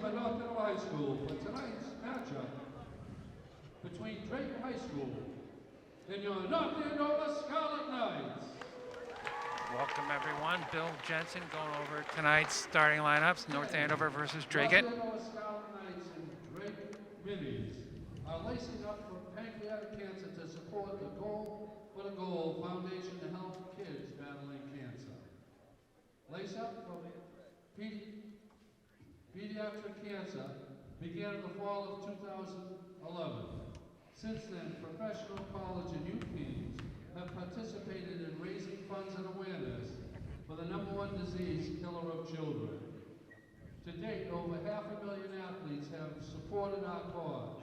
from the North Andover High School for tonight's matchup between Dracut High School and your North Andover Scarlet Knights. Welcome everyone. Bill Jensen going over tonight's starting lineups. North Andover versus Dracut. North Andover Scarlet Knights and Dracut Minis are lacing up for pancreatic cancer to support the Goal for the Goal Foundation to help kids battling cancer. Lace Up for pediatric cancer began in the fall of 2011. Since then, professional college and youth teams have participated in raising funds and awareness for the #1 disease killer of children. To date, over 500,000 athletes have supported our cause.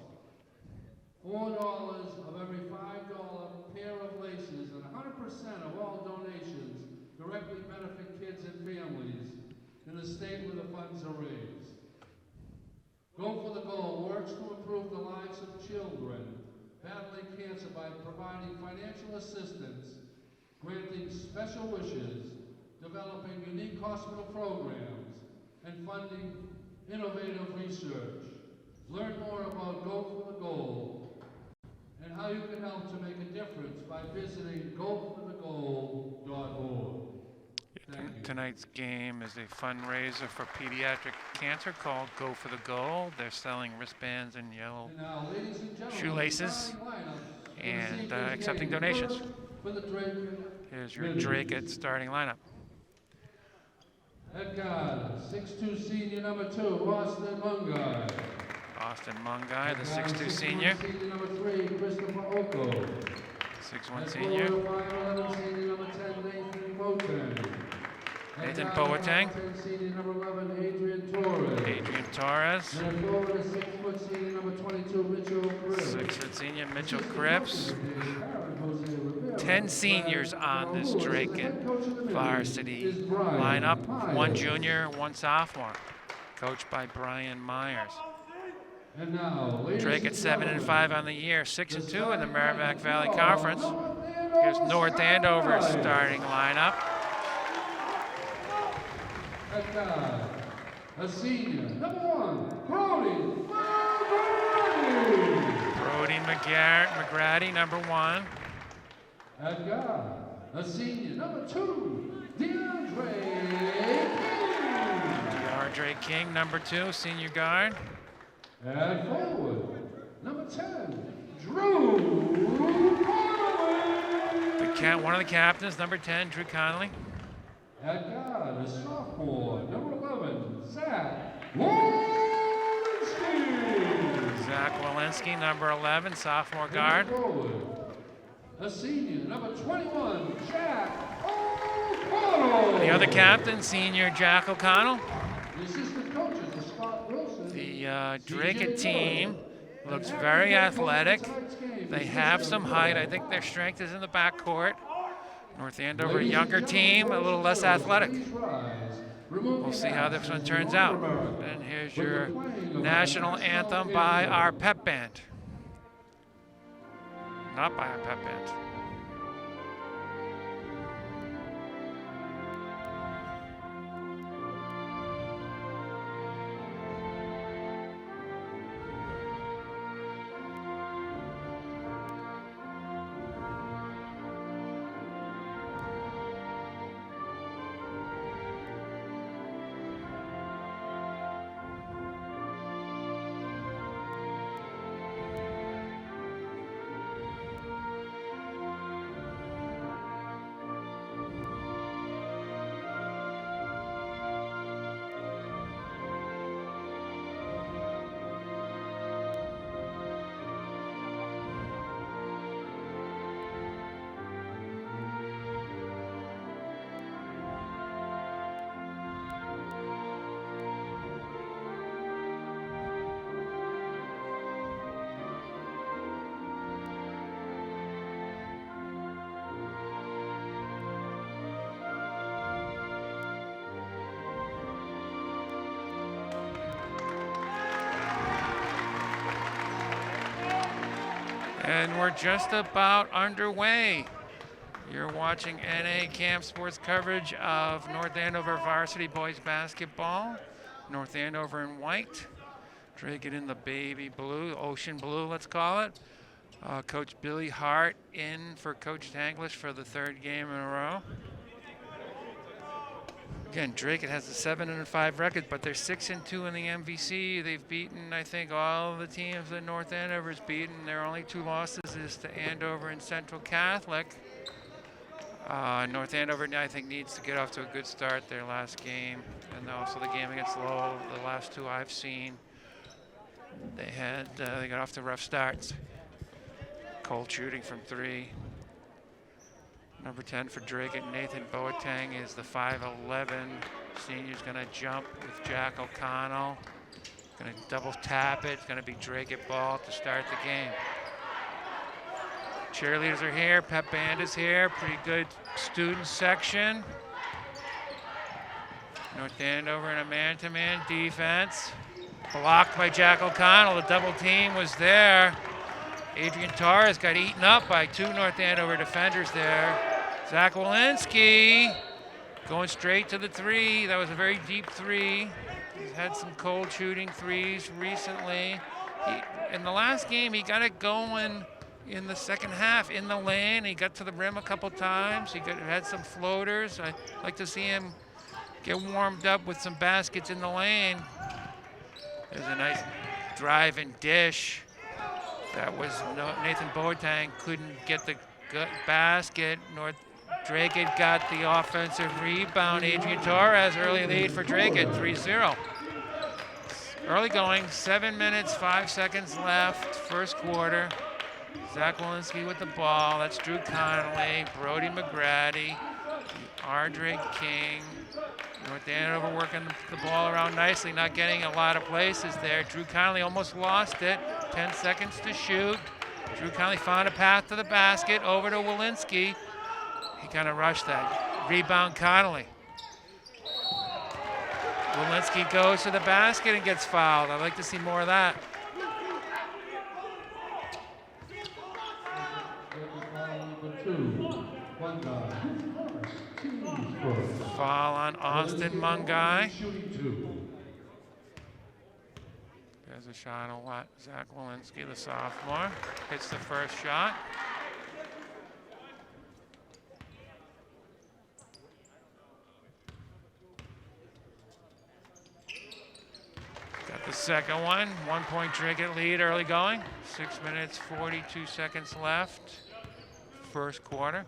$4 of every $5 pair of laces and 100% of all donations directly benefit kids and families in the state where the funds are raised. Go for the Goal works to improve the lives of children battling cancer by providing financial assistance, granting special wishes, developing unique hospital programs, and funding innovative research. Learn more about Go for the Goal and how you can help to make a difference by visiting goforthegoal.org. Tonight's game is a fundraiser for pediatric cancer called Go for the Goal. They're selling wristbands and yellow shoelaces and accepting donations. Here's your Dracut starting lineup. At guard, 6'2" senior #2, Austin Mungai. Austin Mungai, the 6'2" senior. Senior #3, Christopher Oko. 6'1" senior. 5'11" senior #10, Nathan Boateng. Nathan Boateng. Senior #11, Adrian Torres. Adrian Torres. And forward, 6 foot senior #22, Mitchell Cripps. 6 foot senior Mitchell Cripps. 10 seniors on this Dracut Varsity lineup. 1 junior, 1 sophomore. Coached by Brian Myers. And now, Dracut 7-5 on the year, 6-2 in the Merrimack Valley Conference. Here's North Andover's starting lineup. At guard, a senior #1, Brody McGrady, #1. At guard, a senior #2, DeAndre King, #2, senior guard. At forward, #10, Drew Connolly. One of the captains, #10, Drew Connolly. At guard, a sophomore, #11, Zach Walensky. Zach Walensky, #11, sophomore guard. Forward, a senior, #21, Jack O'Connell. The other captain, senior Jack O'Connell. The assistant coaches are Scott Wilson. The Dracut team looks very athletic. They have some height. I think their strength is in the backcourt. North Andover, a younger team, a little less athletic. We'll see how this one turns out. And here's your national anthem by our pep band. Not by our pep band. And we're just about underway. You're watching NA Camp Sports coverage of North Andover Varsity Boys Basketball. North Andover in white. Dracut in the baby blue, ocean blue, let's call it. Coach Billy Hart in for Coach Tanglish for the 3rd game in a row. Again, Dracut has a 7-5 record, but they're 6-2 in the MVC. They've beaten, I think, all the teams that North Andover's beaten. Their only 2 losses is to Andover and Central Catholic. North Andover, I think, needs to get off to a good start their last game, and also the game against Lowell. The last 2 I've seen, they got off to rough starts. Cold shooting from 3. Number 10 for Dracut, Nathan Boateng, is the 5'11". Senior's going to jump with Jack O'Connell. Going to double tap it. It's going to be Dracut ball to start the game. Cheerleaders are here. Pep band is here. Pretty good student section. North Andover in a man-to-man defense. Blocked by Jack O'Connell. The double team was there. Adrian Torres got eaten up by 2 North Andover defenders there. Zach Walensky going straight to the 3. That was a very deep 3. He's had some cold shooting 3s recently. In the last game, he got it going in the second half in the lane. He got to the rim a couple times. He had some floaters. I'd like to see him get warmed up with some baskets in the lane. There's a nice drive and dish. That was Nathan Boateng couldn't get the basket. Dracut got the offensive rebound. Adrian Torres, early lead for Dracut, 3-0. Early going, 7 minutes, 5 seconds left, first quarter. Zach Walensky with the ball. That's Drew Connolly, Brody McGrady, Ardre King. North Andover working the ball around nicely, not getting a lot of places there. Drew Connolly almost lost it. 10 seconds to shoot. Drew Connolly found a path to the basket, over to Walensky. He kind of rushed that. Rebound Connolly. Walensky goes to the basket and gets fouled. I'd like to see more of that. Foul on Austin Mungai. There's a shot on Zach Walensky, the sophomore. Hits the first shot. Got the second one. 1 point Dracut lead early going. 6 minutes, 42 seconds left. First quarter.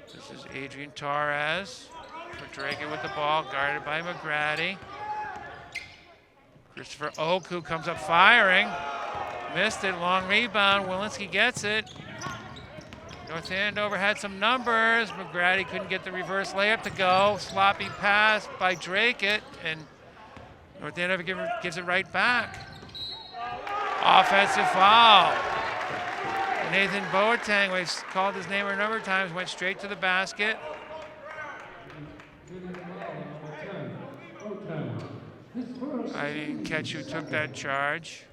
This is Adrian Torres for Dracut with the ball, guarded by McGrady. Christopher Oku comes up firing. Missed it, long rebound. Walensky gets it. North Andover had some numbers. McGrady couldn't get the reverse layup to go. Sloppy pass by Dracut, and North Andover gives it right back. Offensive foul. Nathan Boateng, we've called his name a number of times, went straight to the basket. I didn't catch who took that charge.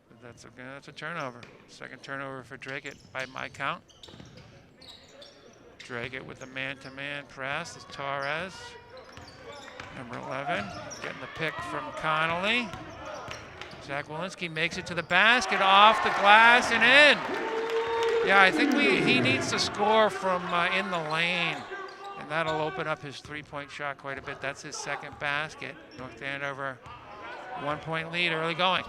But that's a turnover. Second turnover for Dracut by my count. Dracut with the man-to-man press is Torres. Number 11, getting the pick from Connolly. Zach Walensky makes it to the basket, off the glass and in. Yeah, I think he needs to score from in the lane, and that'll open up his three-point shot quite a bit. That's his second basket. North Andover, 1 point lead early going.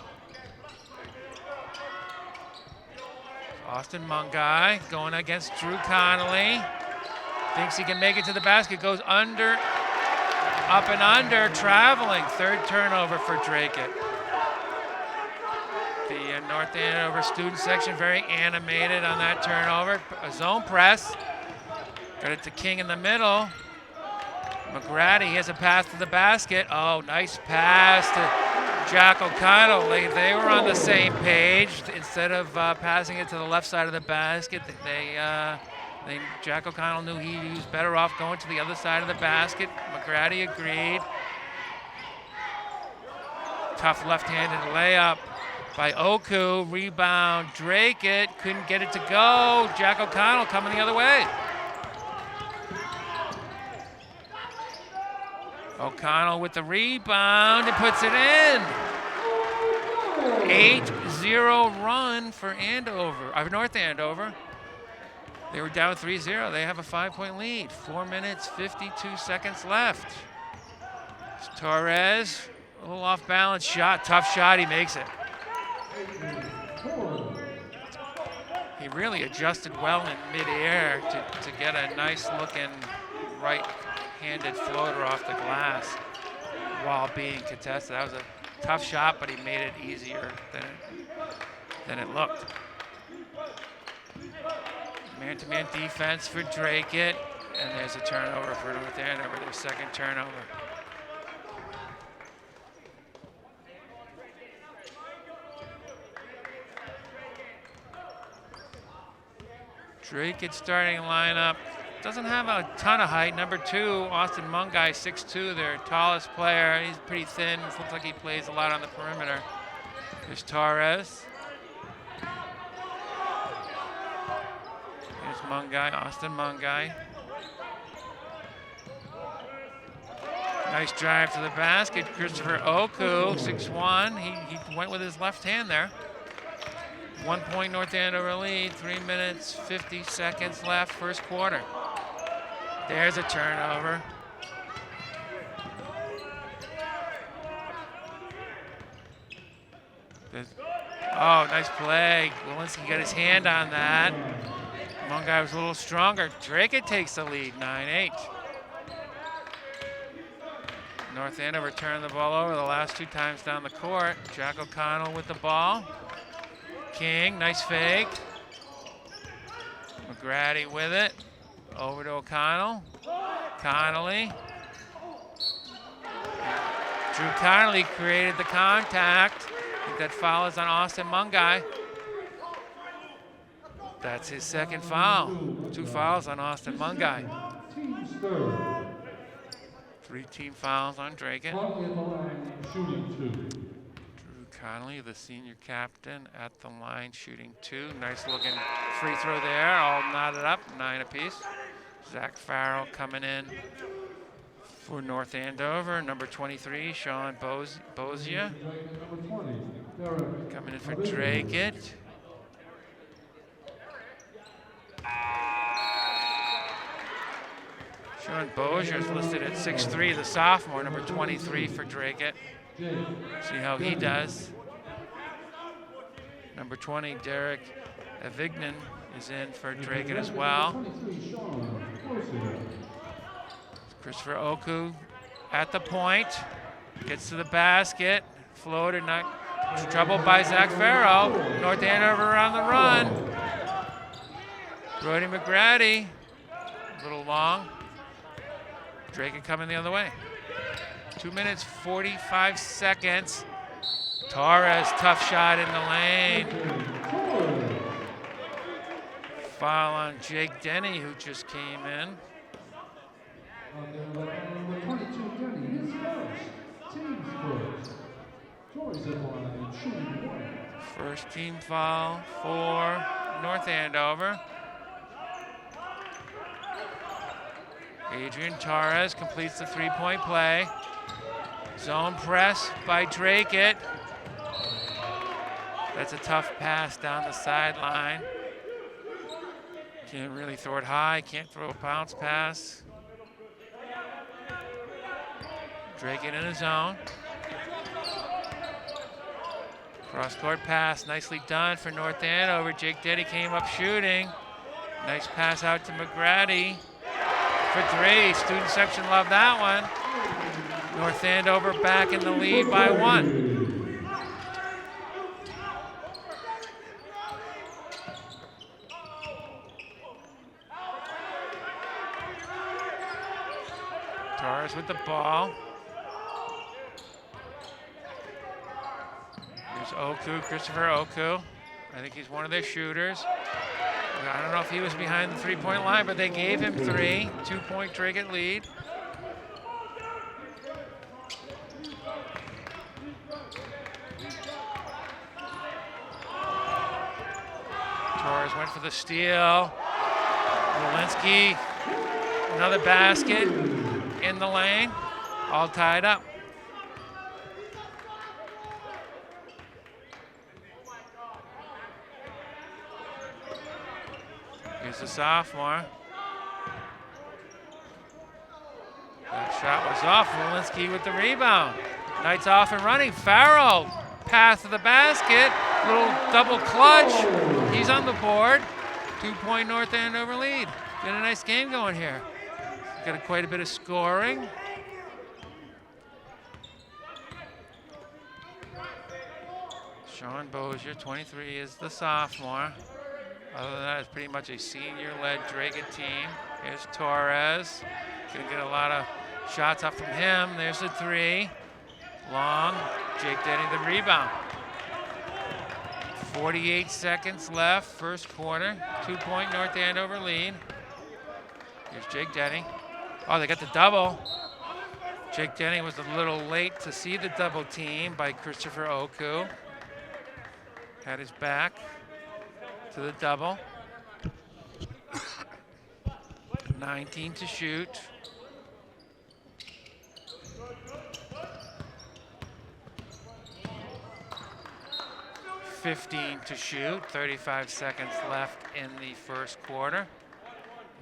Austin Mungai going against Drew Connolly. Thinks he can make it to the basket, goes under, up and under, traveling. Third turnover for Dracut. The North Andover student section very animated on that turnover. A zone press. Got it to King in the middle. McGrady has a pass to the basket. Oh, nice pass to Jack O'Connell. They were on the same page. Instead of passing it to the left side of the basket, Jack O'Connell knew he was better off going to the other side of the basket. McGrady agreed. Tough left-handed layup by Oku. Rebound Dracut, couldn't get it to go. Jack O'Connell coming the other way. O'Connell with the rebound and puts it in. 8-0 run for North Andover. They were down 3-0. They have a 5-point lead. 4 minutes, 52 seconds left. Torres, a little off balance shot. Tough shot, he makes it. He really adjusted well in midair to get a nice looking right-handed floater off the glass while being contested. That was a tough shot, but he made it easier than it looked. Man-to-man defense for Dracut, and there's a turnover for North Andover, their second turnover. Dracut starting lineup. Doesn't have a ton of height. Number 2, Austin Mungai, 6'2", their tallest player. He's pretty thin. Looks like he plays a lot on the perimeter. There's Torres. Here's Mungai, Austin Mungai. Nice drive to the basket. Christopher Oku, 6'1". He went with his left hand there. 1 point North Andover lead, 3 minutes, 50 seconds left, first quarter. There's a turnover. Oh, nice play. Walensky got his hand on that. Mungai was a little stronger. Dracut takes the lead, 9-8. North Andover turned the ball over the last 2 times down the court. Jack O'Connell with the ball. King, nice fake. McGrady with it. Over to O'Connell. Connolly. Drew Connolly created the contact. I think that foul is on Austin Mungai. That's his second foul. 2 fouls on Austin Mungai. 3 team fouls on Dracut. Connolly, the senior captain, at the line shooting 2. Nice looking free throw there, all knotted up, 9 apiece. Zach Farrell coming in for North Andover. Number 23, Sean Bozia. Coming in for Dracut. Sean Bozia is listed at 6'3", the sophomore, number 23 for Dracut. See how he does. Number 20, Derek Avignon, is in for Dracut as well. Christopher Oku at the point, gets to the basket, floater, not troubled by Zach Farrell. North Andover on the run. Brody McGrady, a little long. Dracut coming the other way. 2 minutes, 45 seconds. Torres, tough shot in the lane. Foul on Jake Denny, who just came in. First team foul for North Andover. Adrian Torres completes the 3-point play. Zone press by Dracut. That's a tough pass down the sideline. Can't really throw it high, can't throw a bounce pass. Dracut in his zone. Cross-court pass, nicely done for North Andover. Jake Denny came up shooting. Nice pass out to McGrady for 3. Student section loved that one. North Andover back in the lead by 1. Torres with the ball. Here's Oku, Christopher Oku. I think he's one of their shooters. I don't know if he was behind the 3-point line, but they gave him 3. 2-point Dracut lead. Torres went for the steal. Walensky, another basket in the lane. All tied up. Here's the sophomore. That shot was off. Walensky with the rebound. Knights off and running. Farrell, pass to the basket. Little double clutch. He's on the board. 2-point North Andover lead. Got a nice game going here. Got quite a bit of scoring. Sean Bozier, 23, is the sophomore. Other than that, it's pretty much a senior-led Dracut team. Here's Torres. Gonna get a lot of shots up from him. There's a three. Long. Jake Denny the rebound. 48 seconds left, first quarter. 2-point North Andover lead. Here's Jake Denny. Oh, they got the double. Jake Denny was a little late to see the double team by Christopher Oku. Had his back to the double. 19 to shoot. $15 to shoot. 35 seconds left in the first quarter.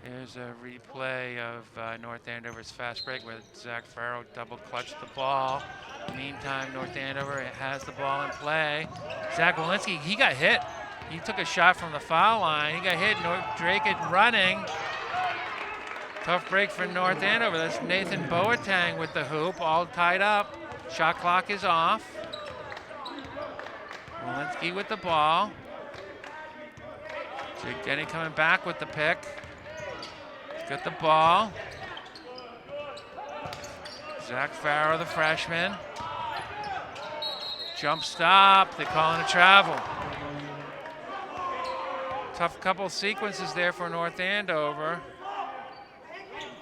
Here's a replay of North Andover's fast break where Zach Farrell double clutched the ball. Meantime, North Andover has the ball in play. Zach Walensky, he got hit. He took a shot from the foul line. He got hit. Dracut running. Tough break for North Andover. That's Nathan Boateng with the hoop, all tied up. Shot clock is off. Walensky with the ball. Jake Denny coming back with the pick. He's got the ball. Zach Farrow, the freshman. Jump stop. They're calling a travel. Tough couple sequences there for North Andover.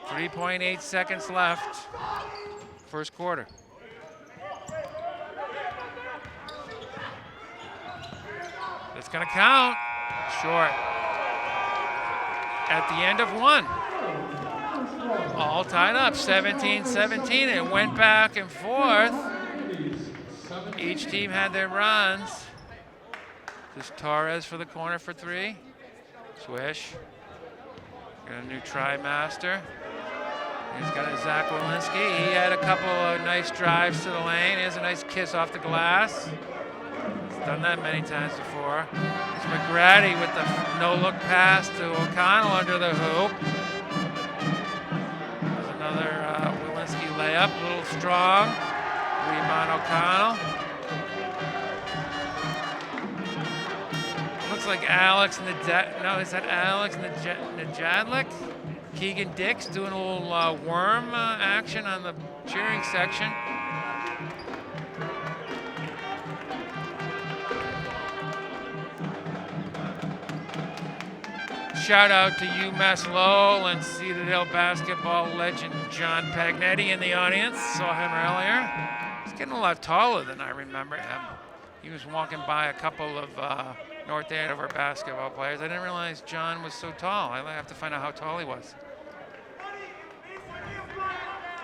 3.8 seconds left. First quarter. It's going to count. Short. At the end of one. All tied up, 17-17. It went back and forth. Each team had their runs. Just Torres for the corner for three. Swish. Got a new try-master. He's got a Zach Walensky. He had a couple of nice drives to the lane. Here's a nice kiss off the glass. He's done that many times before. It's McGrady with the no-look pass to O'Connell under the hoop. There's another Walensky layup, a little strong. Rebound O'Connell. Looks like Alex is that Alex Najadlik? Keegan Dix doing a little worm action on the cheering section. Shout out to UMass Lowell and Citadel basketball legend John Pagnetti in the audience. Saw him earlier. He's getting a lot taller than I remember him. He was walking by a couple of North Andover basketball players. I didn't realize John was so tall. I have to find out how tall he was.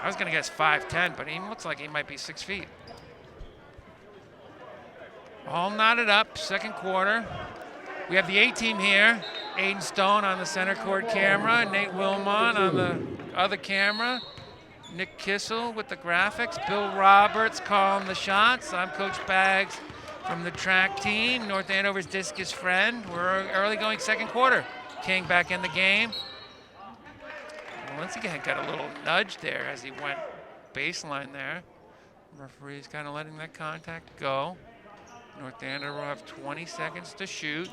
I was going to guess 5'10", but he looks like he might be 6 feet. All knotted up, second quarter. We have the A team here. Aiden Stone on the center court camera. Nate Wilmot on the other camera. Nick Kissel with the graphics. Bill Roberts calling the shots. I'm Coach Baggs from the track team. North Andover's discus friend. We're early going second quarter. King back in the game. Once again, got a little nudge there as he went baseline there. Referee's kind of letting that contact go. North Andover will have 20 seconds to shoot.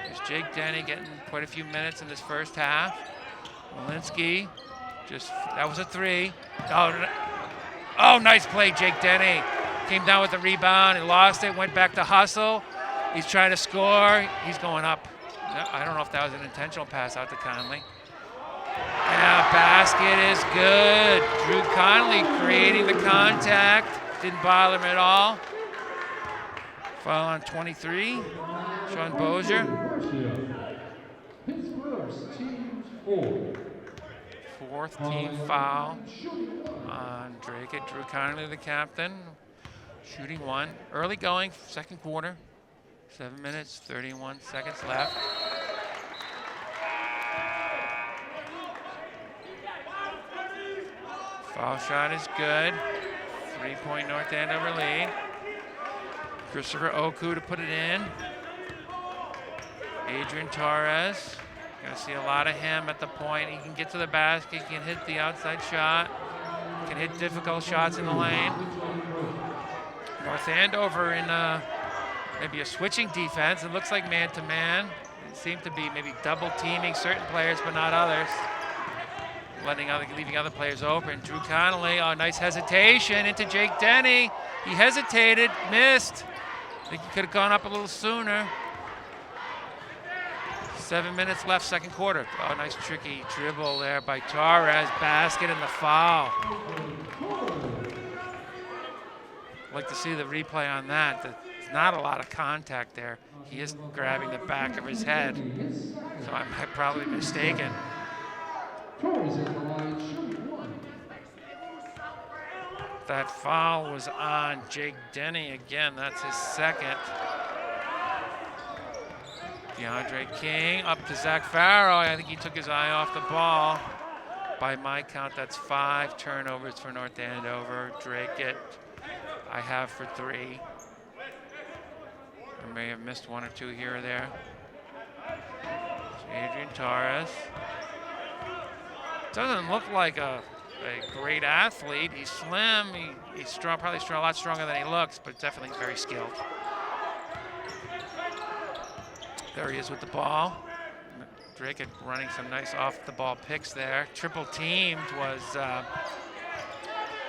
There's Jake Denny getting quite a few minutes in this first half. Walensky, that was a three. Oh, nice play, Jake Denny. Came down with the rebound, he lost it, went back to hustle. He's trying to score, he's going up. I don't know if that was an intentional pass out to Conley. Yeah, basket is good. Drew Conley creating the contact. Didn't bother him at all. Foul on 23. Sean Bozier. His first, team 4. 4th team foul on Dracut. Drew Connolly, the captain, shooting 1. Early going, 2nd quarter. 7 minutes, 31 seconds left. Foul shot is good. 3-point North Andover lead. Christopher Oku to put it in. Adrian Torres. Gonna see a lot of him at the point. He can get to the basket, he can hit the outside shot, he can hit difficult shots in the lane. North Andover in maybe a switching defense. It looks like man-to-man. It seemed to be maybe double teaming certain players but not others. Leaving other players open. Drew Connolly, oh, nice hesitation into Jake Denny. He hesitated, missed. I think he could have gone up a little sooner. 7 minutes left, 2nd quarter. Oh, nice tricky dribble there by Torres. Basket and the foul. I'd like to see the replay on that. There's not a lot of contact there. He is grabbing the back of his head, so I'm probably mistaken. That foul was on Jake Denny again. That's his 2nd. DeAndre King up to Zach Farrow. I think he took his eye off the ball. By my count, that's 5 turnovers for North Andover. Dracut, I have for 3. I may have missed 1 or 2 here or there. Adrian Torres. Doesn't look like a great athlete. He's slim. He's strong, probably a lot stronger than he looks, but definitely very skilled. There he is with the ball. Dracut running some nice off-the-ball picks there. Triple teamed was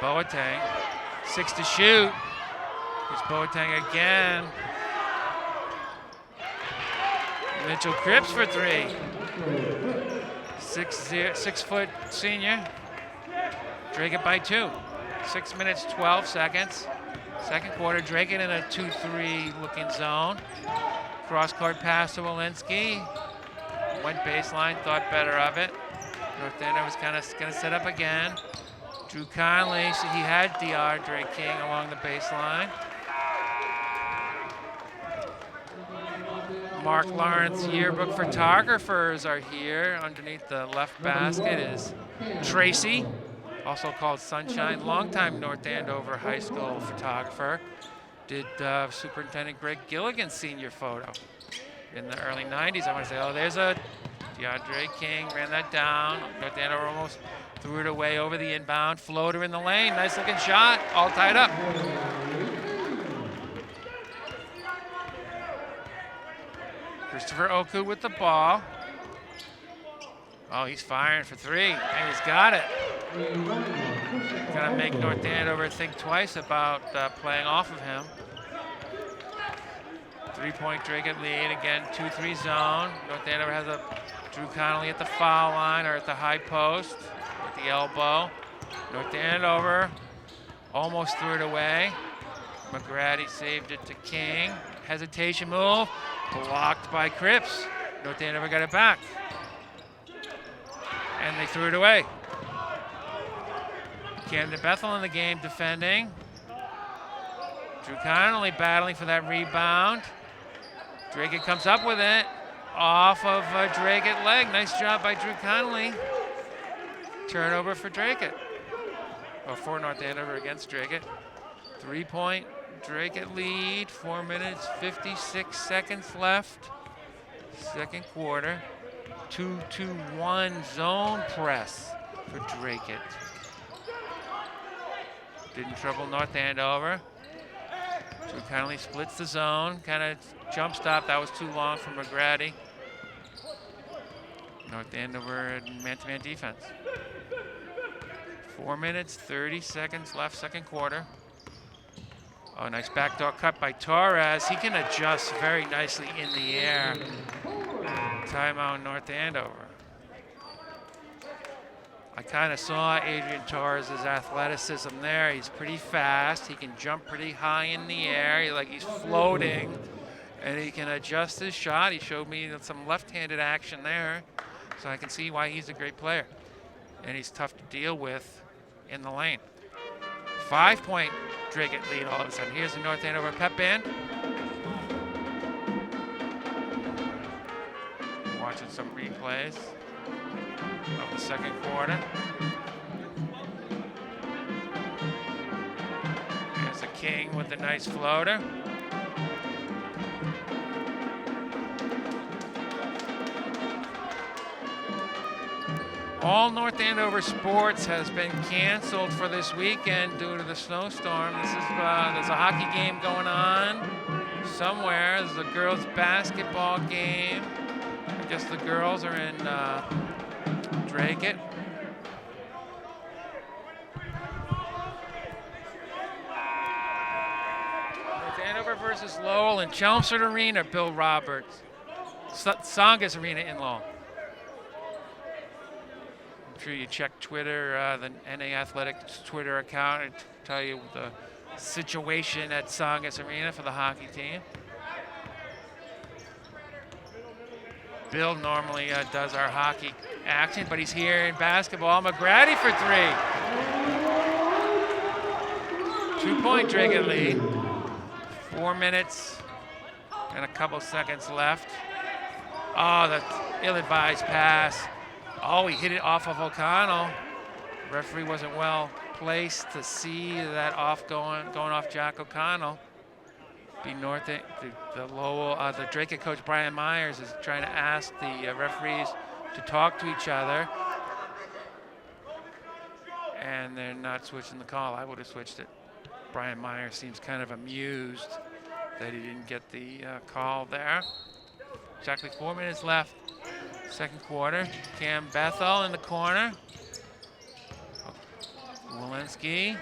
Boateng. 6 to shoot. Here's Boateng again. Mitchell Cripps for 3. 6-foot senior. Dracut by 2. 6 minutes, 12 seconds. 2nd quarter, Dracut in a 2-3 looking zone. Cross-court pass to Walensky. Went baseline, thought better of it. North Andover was kind of going to set up again. Drew Conley, so he had DeAndre King along the baseline. Mark Lawrence yearbook photographers are here. Underneath the left basket is Tracy, also called Sunshine, longtime North Andover High School photographer. Did Superintendent Greg Gilligan's senior photo in the early 90s. I want to say, oh, there's a DeAndre King, ran that down. North Andover almost threw it away over the inbound. Floater in the lane, nice looking shot, all tied up. Christopher Oku with the ball. Oh, he's firing for 3, and he's got it. Gonna make North Andover think twice about playing off of him. 3-point Dracut lead, again, 2-3 zone. North Andover has a Drew Connolly at the foul line or at the high post with the elbow. North Andover almost threw it away. McGrady saved it to King. Hesitation move, blocked by Cripps. North Andover got it back. And they threw it away. Camden Bethel in the game defending. Drew Connolly battling for that rebound. Dracut comes up with it. Off of Dracut leg. Nice job by Drew Connolly. Turnover for Dracut. Or for North Andover against Dracut. 3-point Dracut lead. 4 minutes, 56 seconds left. 2nd quarter. 2-2-1 zone press for Dracut. Didn't trouble North Andover. Drew Connolly splits the zone, kind of jump stop. That was too long for McGrady. North Andover man-to-man defense. 4 minutes, 30 seconds left, 2nd quarter. Oh, nice backdoor cut by Torres. He can adjust very nicely in the air. Timeout North Andover. I kind of saw Adrian Torres' athleticism there. He's pretty fast. He can jump pretty high in the air. He's floating, and he can adjust his shot. He showed me some left-handed action there, so I can see why he's a great player. and he's tough to deal with in the lane. 5-point Dracut lead all of a sudden. Here's the North Andover Pep Band. Watching some replays of the second quarter. Here's the King with the nice floater. All North Andover sports has been canceled for this weekend due to the snowstorm. There's a hockey game going on somewhere. There's a girls' basketball game. I guess the girls are in Dracut. North Andover versus Lowell in Chelmsford Arena, Bill Roberts. Songus Arena in Lowell. I'm sure you check Twitter, the NA Athletics Twitter account, and tell you the situation at Songus Arena for the hockey team. Bill normally does our hockey action, but he's here in basketball. McGrady for 3. 2-point Dracut lead. 4 minutes and a couple seconds left. Oh, the ill-advised pass. Oh, he hit it off of O'Connell. Referee wasn't well placed to see that going off Jack O'Connell. The Lowell, the Dracut coach Brian Myers is trying to ask the referees to talk to each other, and they're not switching the call. I would have switched it. Brian Myers seems kind of amused that he didn't get the call there. Exactly 4 minutes left. Second quarter. Cam Bethel in the corner. Walensky.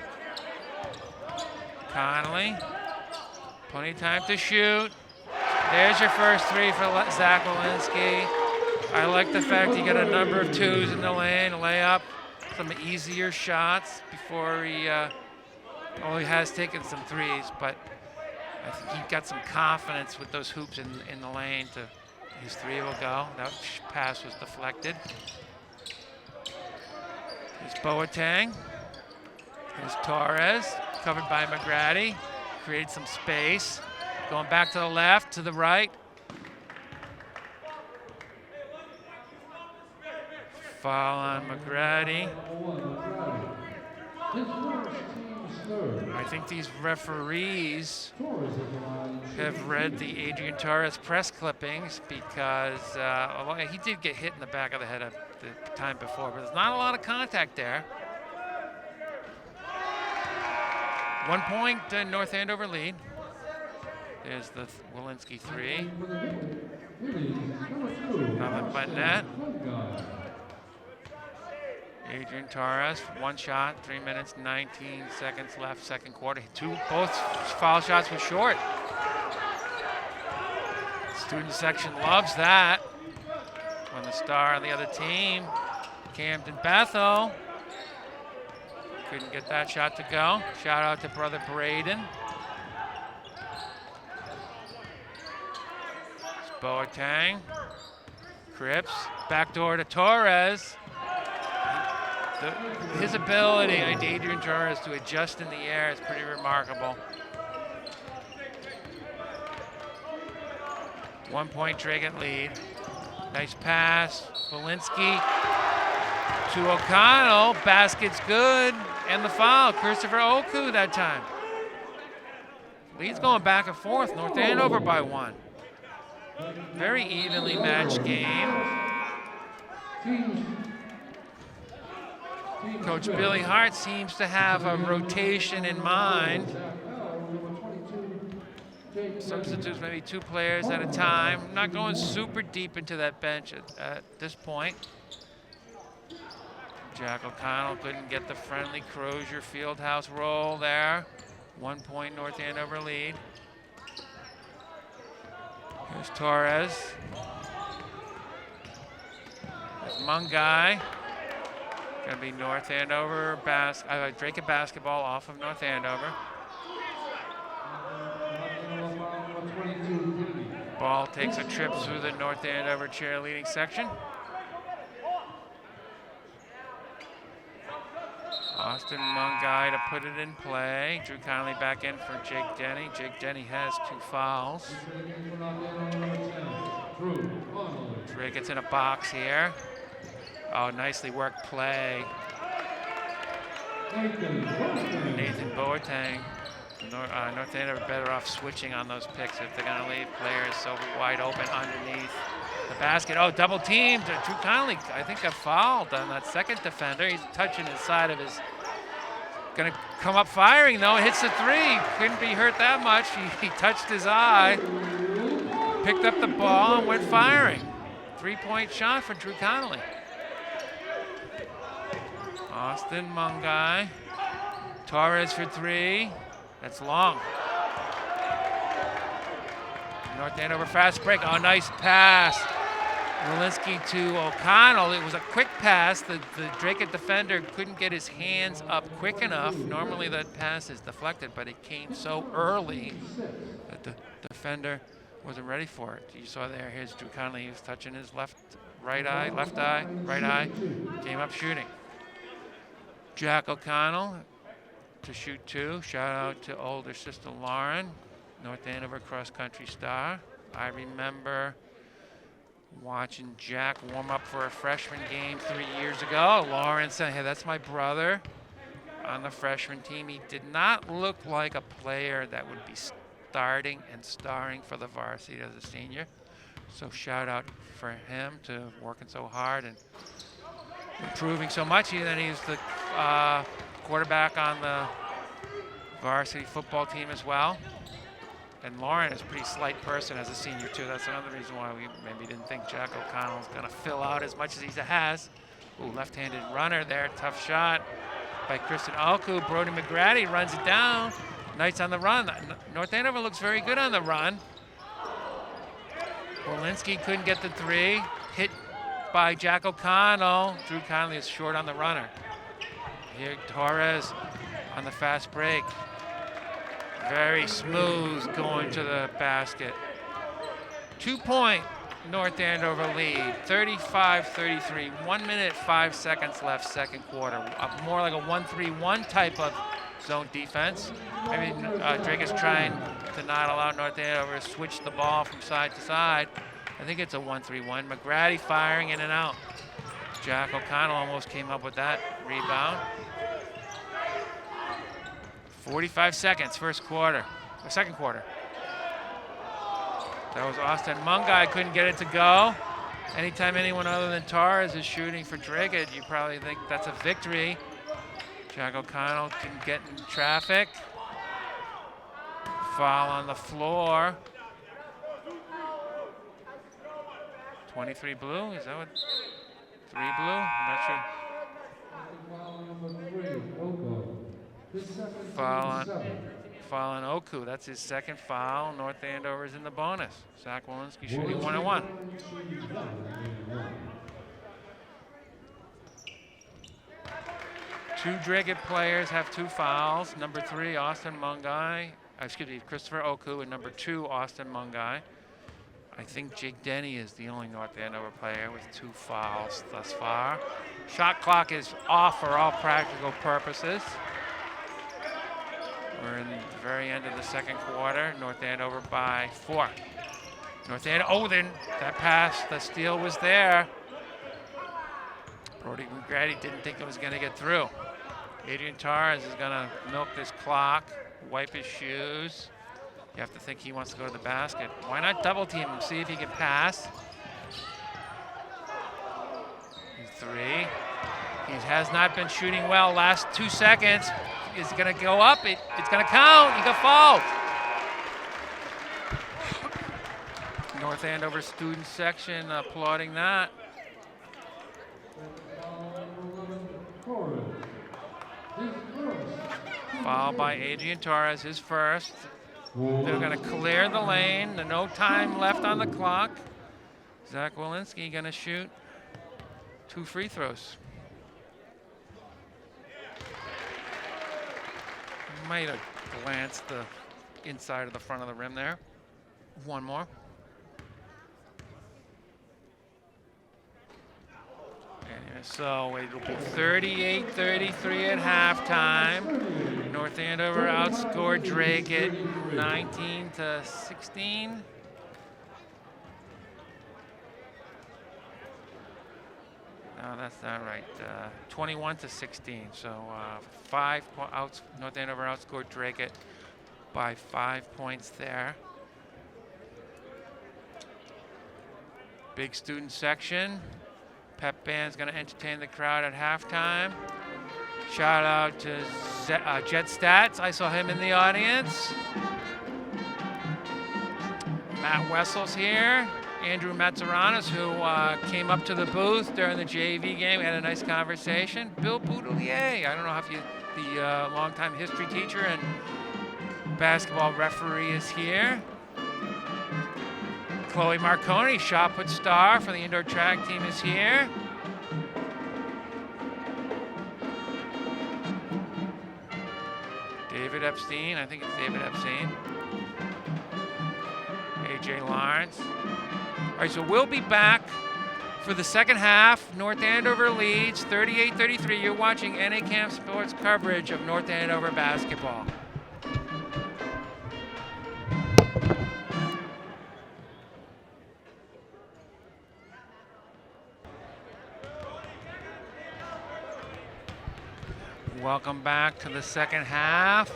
Connolly. Plenty of time to shoot. There's your first 3 for Zach Walensky. I like the fact he got a number of 2s in the lane, layup, some easier shots before he has taken some 3s, but I think he got some confidence with those hoops in the lane. His 3 will go. That pass was deflected. Here's Boateng. Here's Torres, covered by McGrady. Created some space. Going back to the left, to the right. Foul on McGrady. I think these referees have read the Adrian Torres press clippings because he did get hit in the back of the head the time before, but there's not a lot of contact there. 1 point North Andover lead. There's the Walensky 3. Nothing but net. Adrian Torres, 1 shot, 3 minutes, 19 seconds left, second quarter. Both foul shots were short. Student section loves that. When the star on the other team, Camden Bethel, couldn't get that shot to go. Shout out to brother Braden. It's Boateng. Cripps, backdoor to Torres. His ability, Adrian Torres, to adjust in the air is pretty remarkable. 1 point Dracut lead. Nice pass. Walensky to O'Connell. Basket's good. And the foul. Christopher Oku that time. Lead's going back and forth. North Andover by 1. Very evenly matched game. Coach Billy Hart seems to have a rotation in mind. Substitutes maybe 2 players at a time. Not going super deep into that bench at this point. Jack O'Connell couldn't get the friendly Crozier Fieldhouse roll there. 1 point North Andover lead. Here's Torres. There's Mungai. Gonna be North Andover Dracut basketball off of North Andover. Ball takes a trip through the North Andover cheerleading section. Austin Mungai to put it in play. Drew Connolly back in for Jake Denny. Jake Denny has 2 fouls. Dre gets in a box here. Oh, nicely worked play. Nathan Boateng. North End are better off switching on those picks if they're going to leave players so wide open underneath the basket. Oh, double teamed. Drew Connolly, I think, got fouled on that second defender. He's touching his side of his. Going to come up firing, though. Hits the 3. Couldn't be hurt that much. He touched his eye, picked up the ball, and went firing. 3-point shot for Drew Connolly. Austin Mungai. Torres for 3. That's long. North Andover fast break. Oh, nice pass. Walensky to O'Connell. It was a quick pass. The Dracut defender couldn't get his hands up quick enough. Normally that pass is deflected, but it came so early that the defender wasn't ready for it. You saw there, here's Drew Connolly. He was touching his left eye, right eye. Came up shooting. Jack O'Connell to shoot 2. Shout out to older sister Lauren, North Andover cross-country star. I remember watching Jack warm up for a freshman game 3 years ago. Lauren said, hey, that's my brother on the freshman team. He did not look like a player that would be starting and starring for the varsity as a senior. So shout out for him to working so hard and improving so much. And then he's the quarterback on the varsity football team as well. And Lauren is a pretty slight person as a senior too. That's another reason why we maybe didn't think Jack O'Connell was gonna fill out as much as he has. Ooh, left-handed runner there, tough shot by Kristen Oku. Brody McGrady runs it down. Knights on the run. North Andover looks very good on the run. Walensky couldn't get the 3. Hit by Jack O'Connell. Drew Connolly is short on the runner. Here Torres on the fast break. Very smooth going to the basket. 2-point North Andover lead, 35-33. 1 minute, 5 seconds left, second quarter. More like a 1-3-1 type of zone defense. Maybe Drake is trying to not allow North Andover to switch the ball from side to side. I think it's a 1-3-1. McGrady firing in and out. Jack O'Connell almost came up with that rebound. 45 seconds, second quarter. That was Austin Mungai, couldn't get it to go. Anytime anyone other than Torres is shooting for Dracut, you probably think that's a victory. Jack O'Connell didn't get in traffic. Foul on the floor. 23 blue, is that what? 3 blue, I'm not sure. Foul on Oku. That's his second foul. North Andover's in the bonus. Zach Walensky shooting 1-1. Two Dracut players have 2 fouls. Number 3, Christopher Oku, and number 2, Austin Mungai. I think Jake Denny is the only North Andover player with 2 fouls thus far. Shot clock is off for all practical purposes. We're in the very end of the second quarter. North Andover by 4. North Andover, then that pass, the steal was there. Brody McGrady didn't think it was going to get through. Adrian Torres is going to milk this clock, wipe his shoes. You have to think he wants to go to the basket. Why not double team him, see if he can pass. 3. He has not been shooting well last 2 seconds. Is going to go up, it's going to count, he got fouled. North Andover student section applauding that. Foul by Adrian Torres, his first. They're going to clear the lane, no time left on the clock. Zach Walensky going to shoot 2 free throws. Might have glanced the inside of the front of the rim there. One more. So it'll be 38-33 at halftime. North Andover outscored Dracut 19-16. No, that's not right. 21-16. So North Andover outscored Dracut by 5 points there. Big student section. Pep band's going to entertain the crowd at halftime. Shout out to Jet Stats. I saw him in the audience. Matt Wessel's here. Andrew Mazzaranis, who came up to the booth during the JV game. We had a nice conversation. Bill Boudelier, I don't know if the longtime history teacher and basketball referee is here. Chloe Marconi, shot put star for the indoor track team, is here. David Epstein, I think it's David Epstein. AJ Lawrence. All right, so we'll be back for the second half. North Andover leads 38-33. You're watching NA Camp Sports coverage of North Andover basketball. Welcome back to the second half.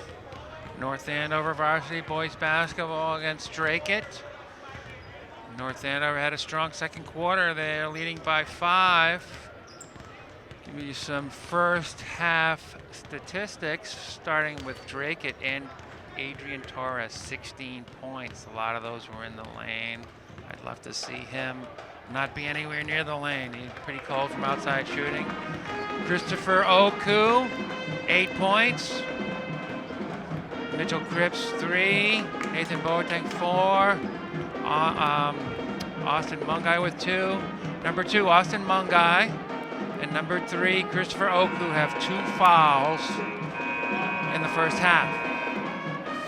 North Andover Varsity boys basketball against Dracut. North Andover had a strong second quarter. They're leading by 5. Give you some first half statistics, starting with Dracut and Adrian Torres, 16 points. A lot of those were in the lane. I'd love to see him not be anywhere near the lane. He's pretty cold from outside shooting. Christopher Oku, 8 points. Mitchell Cripps, 3. Nathan Boateng, 4. Austin Mungai with 2. Number 2, Austin Mungai. And number 3, Christopher Oku have 2 fouls in the first half.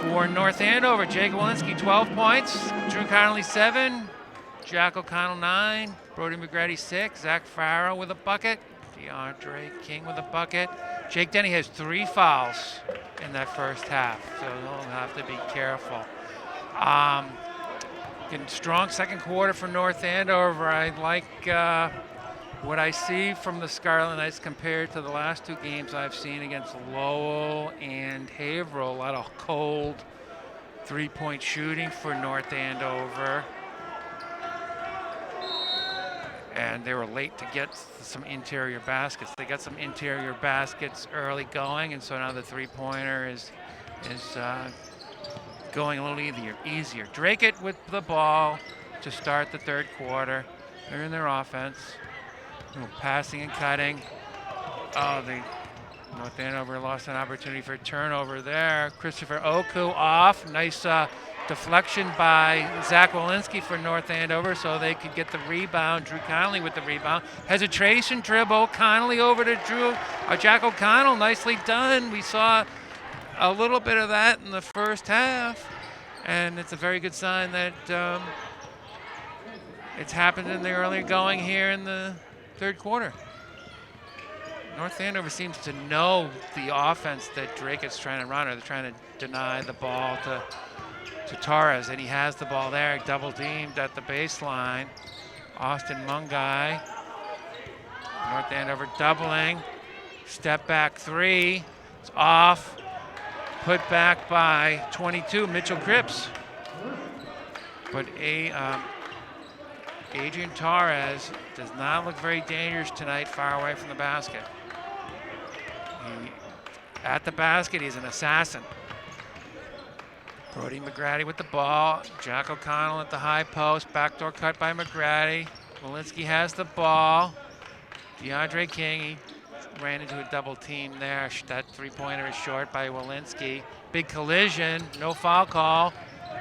For North Andover, Jake Walensky, 12 points. Drew Connolly, 7. Jack O'Connell, 9. Brody McGrady, 6. Zach Farrow with a bucket. DeAndre King with a bucket. Jake Denny has 3 fouls in that first half, so they'll have to be careful. Strong second quarter for North Andover. I like what I see from the Scarlet Knights compared to the last 2 games I've seen against Lowell and Haverhill. A lot of cold 3-point shooting for North Andover. And they were late to get some interior baskets. They got some interior baskets early going, and so now the 3-pointer is going a little easier. Dracut with the ball to start the third quarter. They're in their offense. Passing and cutting. Oh, North Andover lost an opportunity for a turnover there. Christopher Oku off. Nice deflection by Zach Walensky for North Andover so they could get the rebound. Drew Connolly with the rebound. Hesitation dribble. Connolly over to Jack O'Connell. Nicely done. We saw a little bit of that in the first half, and it's a very good sign that it's happened in the early going here in the third quarter. North Andover seems to know the offense that Dracut's trying to run, or they're trying to deny the ball to Torres, and he has the ball there, double teamed at the baseline. Austin Mungai. North Andover doubling. Step back 3. It's off. Put back by 22, Mitchell Cripps. But Adrian Torres does not look very dangerous tonight, far away from the basket. At the basket, he's an assassin. Brody McGrady with the ball. Jack O'Connell at the high post. Backdoor cut by McGrady. Walensky has the ball. DeAndre King, he ran into a double team there. That 3-pointer is short by Walensky. Big collision, no foul call.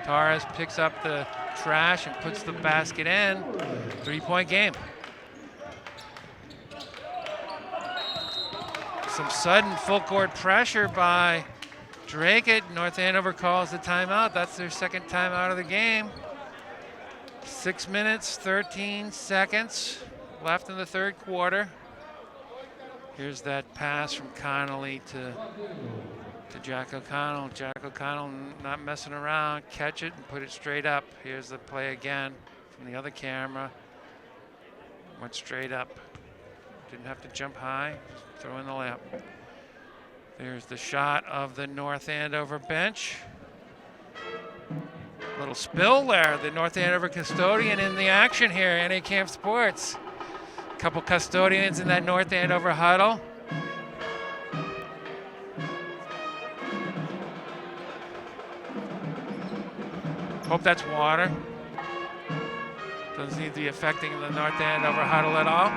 Torres picks up the trash and puts the basket in. 3-point game. Some sudden full court pressure by Dracut. North Andover calls the timeout. That's their second timeout of the game. 6 minutes, 13 seconds left in the third quarter. Here's that pass from Connolly to Jack O'Connell. Jack O'Connell not messing around, catch it and put it straight up. Here's the play again from the other camera. Went straight up. Didn't have to jump high, just throw in the lap. There's the shot of the North Andover bench. Little spill there. The North Andover custodian in the action here, NA Camp Sports. A couple custodians in that North Andover huddle. Hope that's water. Doesn't seem to be affecting the North Andover huddle at all.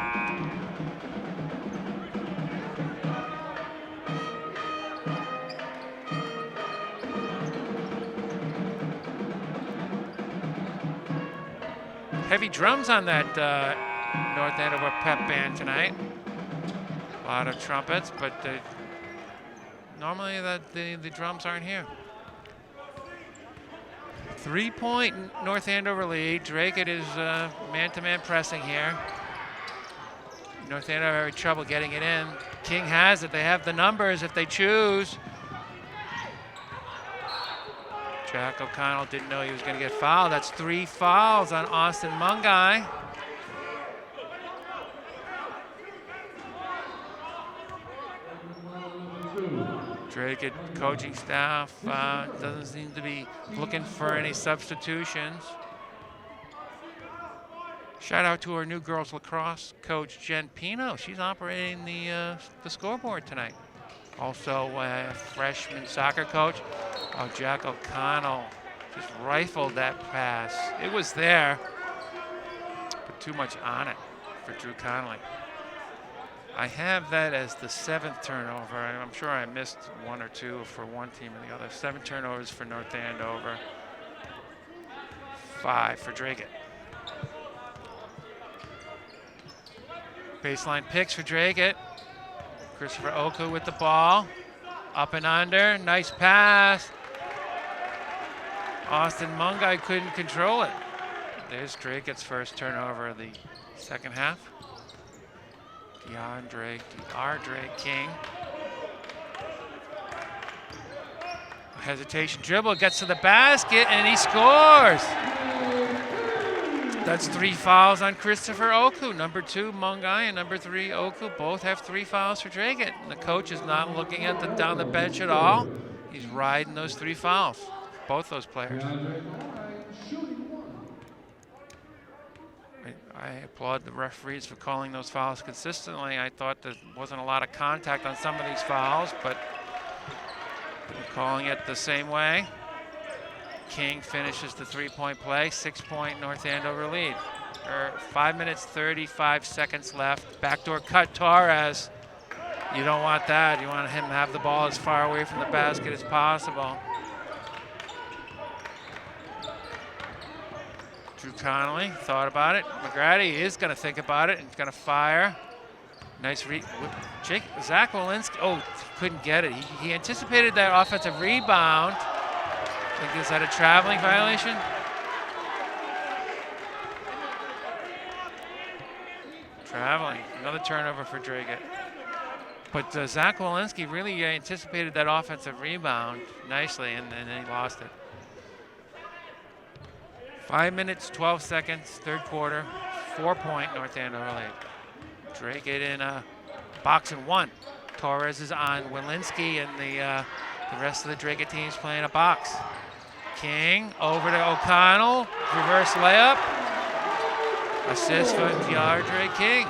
Heavy drums on that North Andover pep band tonight. A lot of trumpets, but normally the drums aren't here. 3-point North Andover lead. Dracut is man-to-man pressing here. North Andover having trouble getting it in. King has it. They have the numbers if they choose. Jack O'Connell didn't know he was going to get fouled. That's 3 fouls on Austin Mungai. Dracut coaching staff doesn't seem to be looking for any substitutions. Shout out to our new girls lacrosse coach, Jen Pino. She's operating the scoreboard tonight. Also a freshman soccer coach. Oh, Jack O'Connell just rifled that pass. It was there, but too much on it for Drew Connolly. I have that as the 7th turnover. I'm sure I missed 1 or 2 for one team or the other. 7 turnovers for North Andover. 5 for Dracut. Baseline picks for Dracut. Christopher Oku with the ball. Up and under. Nice pass. Austin Mungai couldn't control it. There's Dracut's first turnover of the second half. DeAndre King. Hesitation dribble, gets to the basket, and he scores. That's 3 fouls on Christopher Oku. Number 2, Mungai, and number 3, Oku. Both have 3 fouls for Dracut. And the coach is not looking at down the bench at all. He's riding those 3 fouls, both those players. I applaud the referees for calling those fouls consistently. I thought there wasn't a lot of contact on some of these fouls, but calling it the same way. King finishes the 3-point play, 6-point North Andover lead. 5 minutes, 35 seconds left. Backdoor cut, Torres. You don't want that. You want him to have the ball as far away from the basket as possible. Drew Connolly thought about it. McGrady is going to think about it and he's going to fire. Nice read. Zach Walensky, oh, couldn't get it. He anticipated that offensive rebound. I think is that a traveling violation? Traveling, another turnover for Dracut. But Zach Walensky really anticipated that offensive rebound nicely and then he lost it. 5 minutes, 12 seconds, third quarter, 4-point North Andover lead. Dracut in a box and 1. Torres is on Walensky, and the rest of the Dracut team is playing a box. King over to O'Connell, reverse layup. Assist for DeAndre King.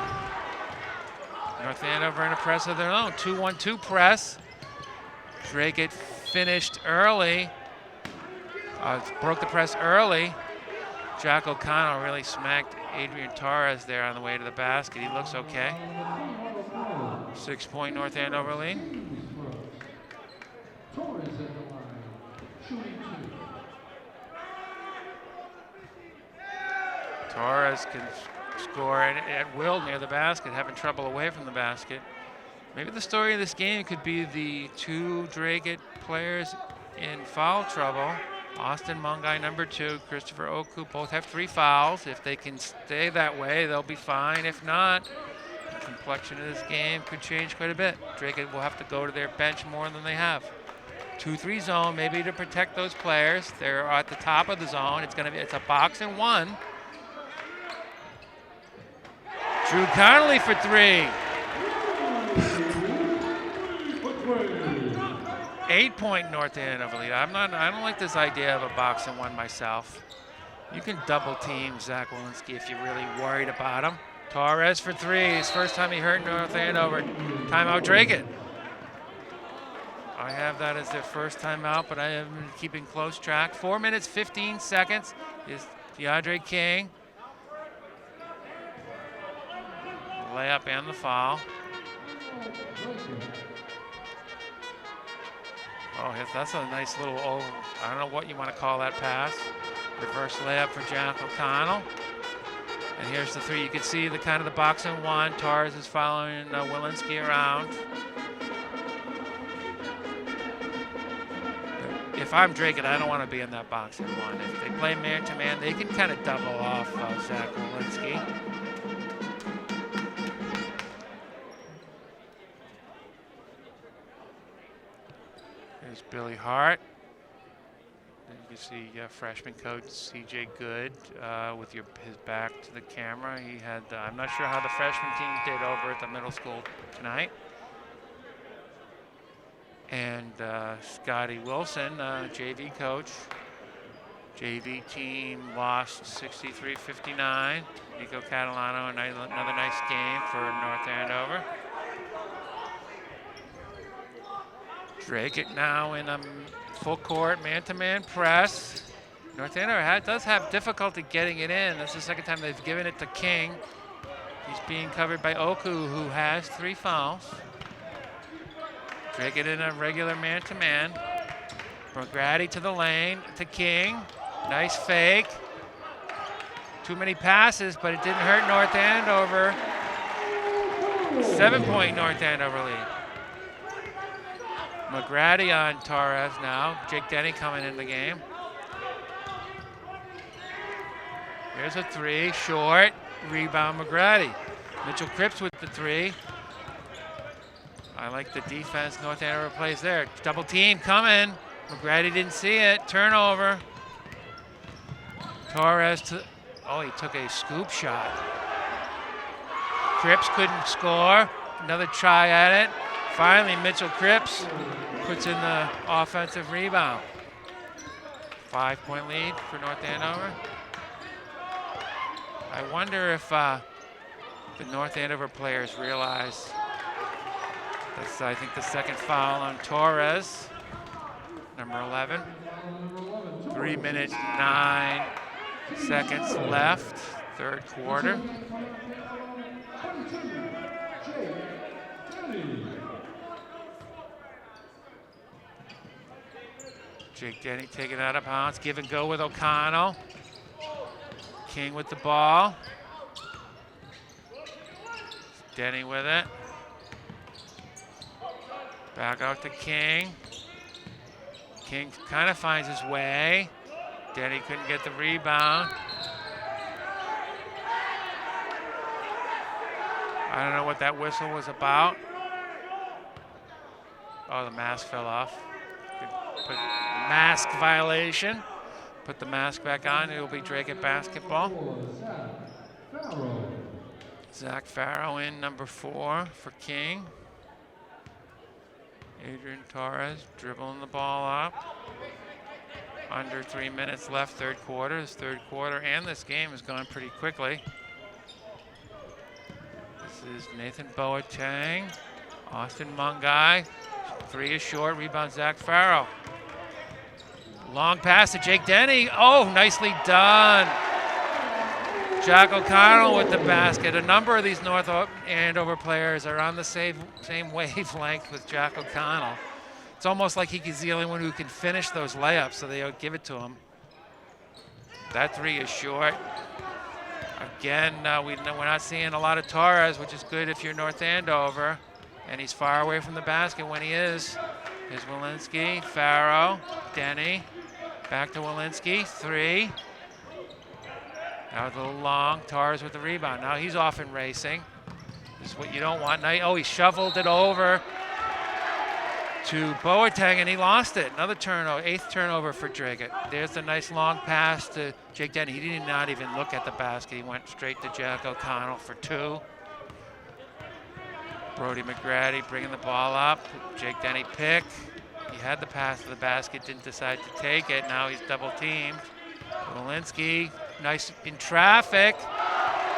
North Andover in a press of their own, 2-1-2 press. Dracut finished early, broke the press early. Jack O'Connell really smacked Adrian Torres there on the way to the basket. He looks okay. 6-point North Andover lead. Torres can score at will near the basket, having trouble away from the basket. Maybe the story of this game could be the 2 Dracut players in foul trouble. Austin Mungai, number 2, Christopher Oku, both have 3 fouls. If they can stay that way, they'll be fine. If not, The complexion of this game could change quite a bit. Dracut will have to go to their bench more than they have. 2-3 zone, maybe to protect those players. They're at the top of the zone. It's a box and one. Drew Connolly for three. 8-point North Andover lead. I don't like this idea of a box and one myself. You can double team Zach Walensky if you're really worried about him. Torres for three. His first time he hurt North Andover. Timeout Dracut. I have that as their first timeout, but I have been keeping close track. 4 minutes, 15 seconds is DeAndre King. The layup and the foul. Oh, that's a nice little, I don't know what you want to call that pass. Reverse layup for Jack O'Connell. And here's the three. You can see the kind of the box and one. Torres is following Walensky around. If I'm Dracut, I don't want to be in that box and one. If they play man-to-man, they can kind of double off Zach Walensky. There's Billy Hart. And you can see freshman coach C.J. Good with his back to the camera. He had, I'm not sure how the freshman team did over at the middle school tonight. And Scotty Wilson, JV coach. JV team lost 63-59. Nico Catalano, another nice game for North Andover. Dracut now in a full court man-to-man press. North Andover does have difficulty getting it in. This is the second time they've given it to King. He's being covered by Oku, who has 3 fouls. Dracut in a regular man-to-man. McGrady to the lane, to King. Nice fake. Too many passes, but it didn't hurt North Andover. 7-point North Andover lead. McGrady on Torres now. Jake Denny coming in the game. Here's a three, short. Rebound McGrady. Mitchell Cripps with the three. I like the defense North Andover plays there. Double team coming. McGrady didn't see it. Turnover. Torres he took a scoop shot. Cripps couldn't score. Another try at it. Finally, Mitchell Cripps puts in the offensive rebound. 5-point lead for North Andover. I wonder if the North Andover players realize that's, I think, the second foul on Torres, number 11. 3 minutes, 9 seconds left, third quarter. Jake Denny taking out of bounds, give and go with O'Connell. King with the ball. Denny with it. Back out to King. King kind of finds his way. Denny couldn't get the rebound. I don't know what that whistle was about. Oh, the mask fell off. Put mask violation. Put the mask back on. It will be Dracut basketball. Zach Farrow in number 4 for King. Adrian Torres dribbling the ball up. Under 3 minutes left, third quarter. This third quarter and this game has gone pretty quickly. This is Nathan Boateng. Austin Mungai. 3 is short. Rebound Zach Farrow. Long pass to Jake Denny. Oh, nicely done. Jack O'Connell with the basket. A number of these North Andover players are on the same wavelength with Jack O'Connell. It's almost like he's the only one who can finish those layups, so they'll give it to him. That 3 is short. Again, we're not seeing a lot of Torres, which is good if you're North Andover. And he's far away from the basket when he is. Here's Walensky, Farrow, Denny. Back to Walensky, 3. That was a little long. Torres with the rebound. Now he's off and racing. This is what you don't want. Now, he shoveled it over to Boateng, and he lost it. Another turnover, 8th turnover for Dracut. There's a nice long pass to Jake Denny. He did not even look at the basket. He went straight to Jack O'Connell for 2. Brody McGrady bringing the ball up. Jake Denny pick. He had the pass to the basket, didn't decide to take it. Now he's double teamed. Walensky, nice in traffic.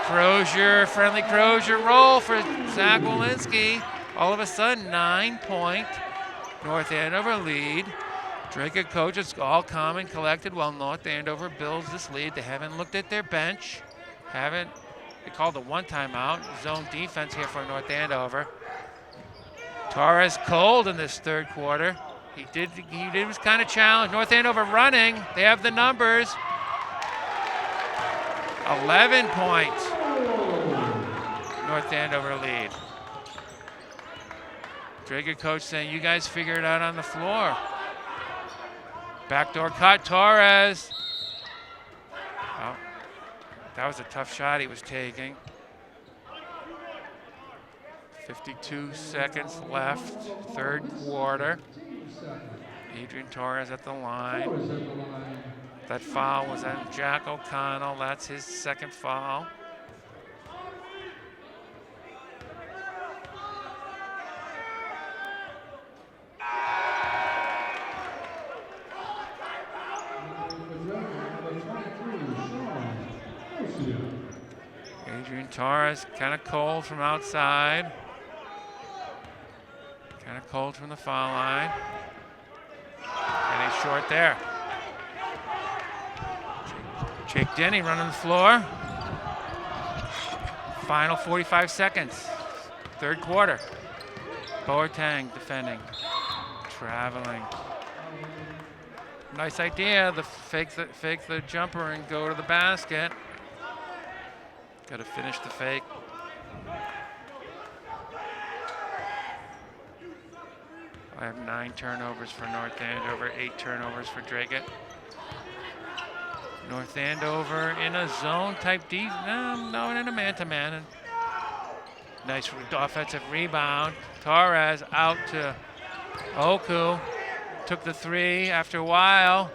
Crozier, friendly Crozier roll for Zach Walensky. All of a sudden, 9-point North Andover lead. Dracut coaches all calm and collected while North Andover builds this lead. They haven't looked at their bench. They called a one timeout. Zone defense here for North Andover. Torres cold in this 3rd quarter. He was kind of challenged. North Andover running. They have the numbers. 11 points. North Andover lead. Dracut coach saying, you guys figure it out on the floor. Backdoor cut, Torres. Oh, that was a tough shot he was taking. 52 seconds left, 3rd quarter. Adrian Torres at the line. That foul was on Jack O'Connell. That's his 2nd foul. Adrian Torres kind of cold from outside. Kind of cold from the foul line. And he's short there. Jake Denny running the floor. Final 45 seconds. 3rd quarter. Boateng defending. Traveling. Nice idea. Fake the jumper and go to the basket. Got to finish the fake. I have 9 turnovers for North Andover, 8 turnovers for Dracut. North Andover in a zone type D. No, in a man-to-man. Nice offensive rebound. Torres out to Oku. Took the 3 after a while.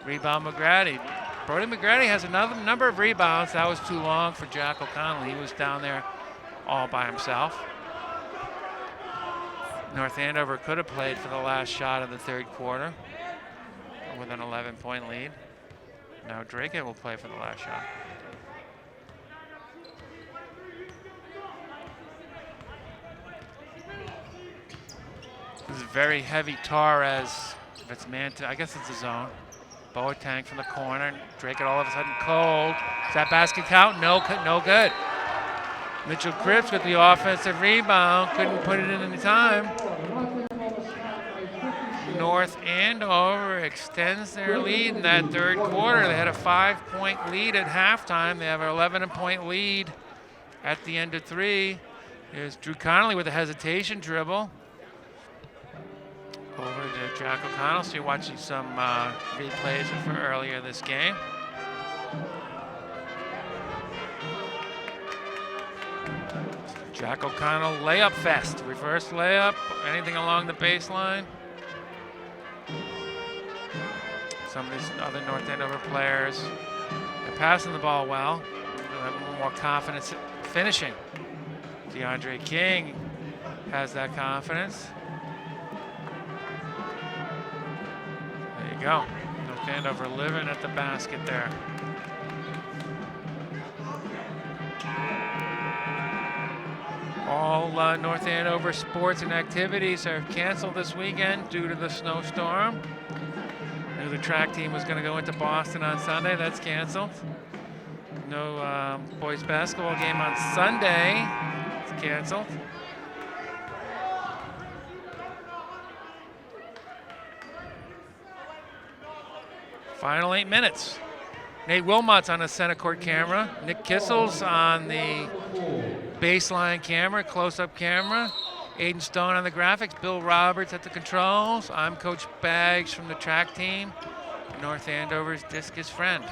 Rebound McGrady. Brody McGrady has another number of rebounds. That was too long for Jack O'Connell. He was down there all by himself. North Andover could have played for the last shot of the 3rd quarter with an 11-point lead. Now Dracut will play for the last shot. This is very heavy Torres. If it's I guess it's a zone. Boateng from the corner. Dracut all of a sudden cold. Does that basket count? No good. Mitchell Cripps with the offensive rebound. Couldn't put it in any time. North Andover extends their lead in that 3rd quarter. They had a 5-point lead at halftime. They have an 11-point lead at the end of 3. Here's Drew Connolly with a hesitation dribble. Over to Jack O'Connell. So you're watching some replays from earlier this game. Jack O'Connell layup fest. Reverse layup. Anything along the baseline. Some of these other North Andover players, they're passing the ball well. They'll have a little more confidence finishing. DeAndre King has that confidence. There you go. North Andover living at the basket there. All North Andover sports and activities are canceled this weekend due to the snowstorm. The track team was going to go into Boston on Sunday. That's canceled. No boys basketball game on Sunday. It's canceled. Final 8 minutes. Nate Wilmot's on the center court camera. Nick Kissel's on the baseline camera, close-up camera. Aiden Stone on the graphics, Bill Roberts at the controls. I'm Coach Baggs from the track team, North Andover's discus friend.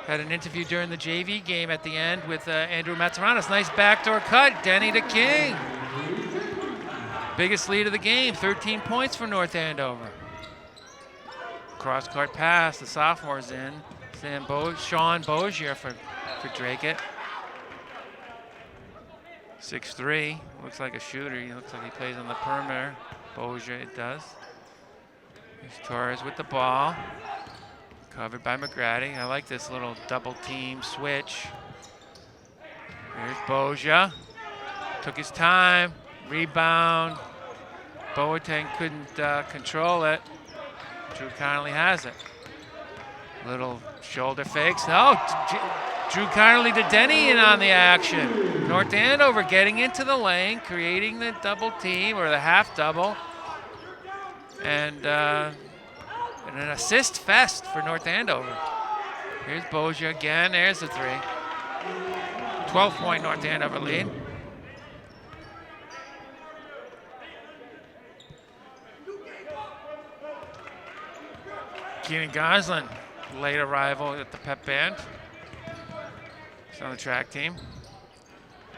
Had an interview during the JV game at the end with Andrew Matsuranis. Nice backdoor cut, Denny to King. Biggest lead of the game, 13 points for North Andover. Cross-court pass, the sophomore's in. Sean Bozier for Dracut. 6'3", looks like a shooter. He looks like he plays on the perimeter. Bozier, it does. Here's Torres with the ball. Covered by McGrady. I like this little double team switch. Here's Bozier. Took his time. Rebound. Boateng couldn't control it. Drew Connolly has it. Little shoulder fakes. No, Drew Connolly to Denny in on the action. North Andover getting into the lane, creating the double team or the half double. And an assist fest for North Andover. Here's Bozier again. There's the 3. 12-point North Andover lead. Keenan Goslin, late arrival at the pep band. He's on the track team.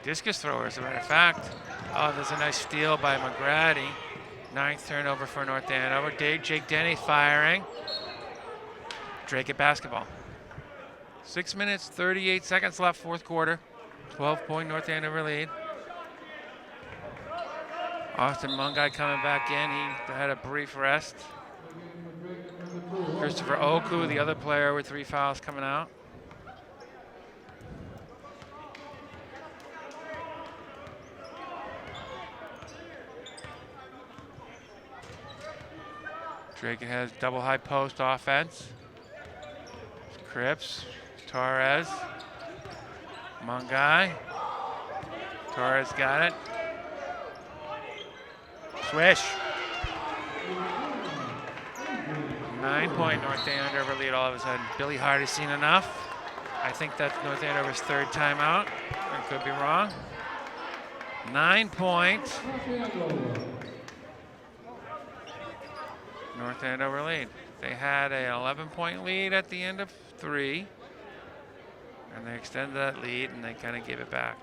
Discus thrower, as a matter of fact. Oh, there's a nice steal by McGrady. 9th turnover for North Andover. Jake Denny firing. Dracut basketball. 6 minutes, 38 seconds left, fourth quarter. 12-point North Andover lead. Austin Mungai coming back in. He had a brief rest. Christopher Oku, the other player with 3 fouls coming out. Dracut has double high post offense. Cripps, Torres, Mungai. Torres got it. Swish. 9-point North Andover lead all of a sudden. Billy Hart has seen enough. I think that's North Andover's 3rd timeout. I could be wrong. 9 points. North Andover lead. They had an 11-point lead at the end of 3. And they extended that lead and they kind of gave it back.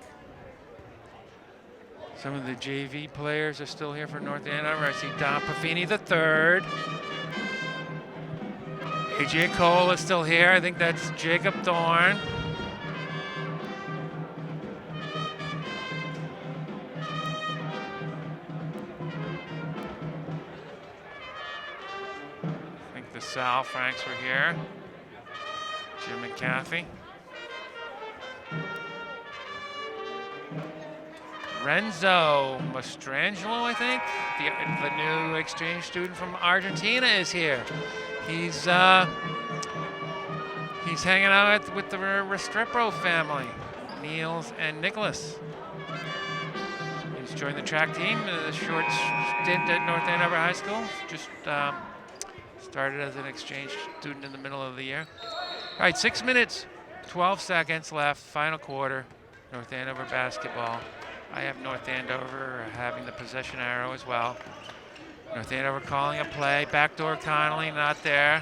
Some of the JV players are still here for North Andover. I see Don Perfini the 3rd. AJ Cole is still here. I think that's Jacob Thorne. I think the Sal Franks were here. Jim McCaffey. Renzo Mastrangelo, I think, the new exchange student from Argentina is here. He's hanging out with the Restrepo family, Niels and Nicholas. He's joined the track team, a short stint at North Andover High School. Just started as an exchange student in the middle of the year. All right, 6 minutes, 12 seconds left, final quarter, North Andover basketball. I have North Andover having the possession arrow as well. North Andover calling a play. Backdoor Connolly, not there.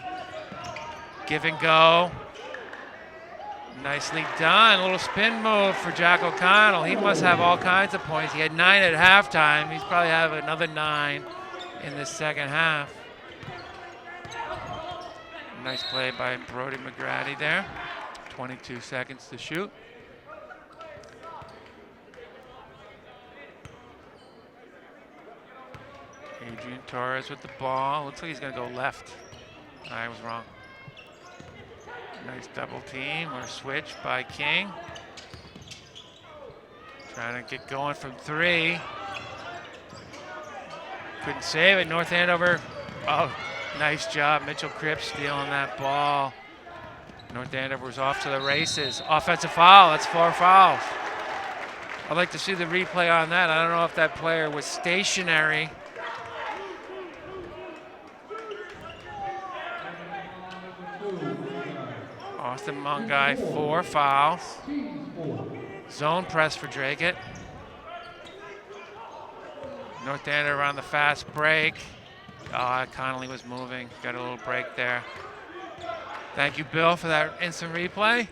Give and go. Nicely done. A little spin move for Jack O'Connell. He must have all kinds of points. He had 9 at halftime. He's probably have another 9 in the second half. Nice play by Brody McGrady there. 22 seconds to shoot. Adrian Torres with the ball. Looks like he's going to go left. I was wrong. Nice double team or switch by King. Trying to get going from 3. Couldn't save it. North Andover. Oh, nice job. Mitchell Cripps stealing that ball. North Andover was off to the races. Offensive foul. That's 4 fouls. I'd like to see the replay on that. I don't know if that player was stationary. Austin Mungai, 4 fouls. Zone press for Dracut. North Andover on the fast break. Connolly was moving. Got a little break there. Thank you, Bill, for that instant replay.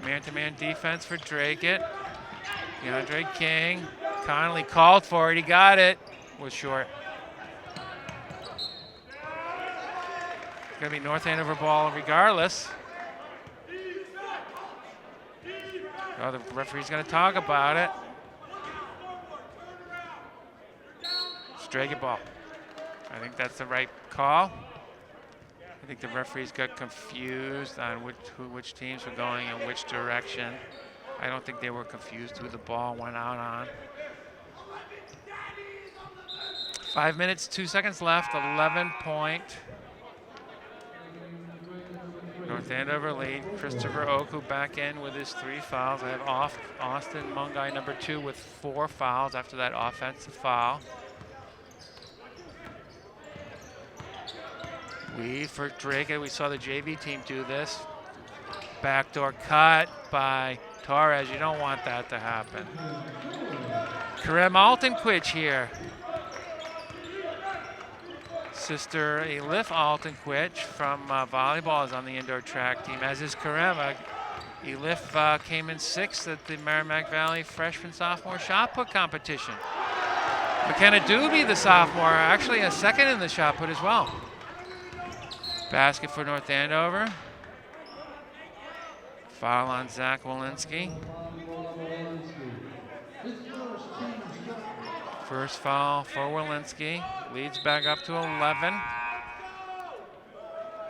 Man-to-man defense for Dracut. DeAndre King. Connolly called for it. He got it. Was short. It's going to be North Andover ball regardless. Oh, the referee's going to talk about it. It's Dracut ball. I think that's the right call. I think the referees got confused on which teams were going in which direction. I don't think they were confused who the ball went out on. 5 minutes, 2 seconds left, 11-point. North Andover lead. Christopher Oku back in with his 3 fouls. I have Austin Mungai, number 2, with 4 fouls after that offensive foul. For Dracut, we saw the JV team do this. Backdoor cut by Torres. You don't want that to happen. Karim Altonquist here. Sister Elif Altonquist from volleyball is on the indoor track team, as is Karim. Elif came in 6th at the Merrimack Valley freshman-sophomore shot put competition. McKenna Doobie, the sophomore, actually a 2nd in the shot put as well. Basket for North Andover. Foul on Zach Walensky. First foul for Walensky. Leads back up to 11.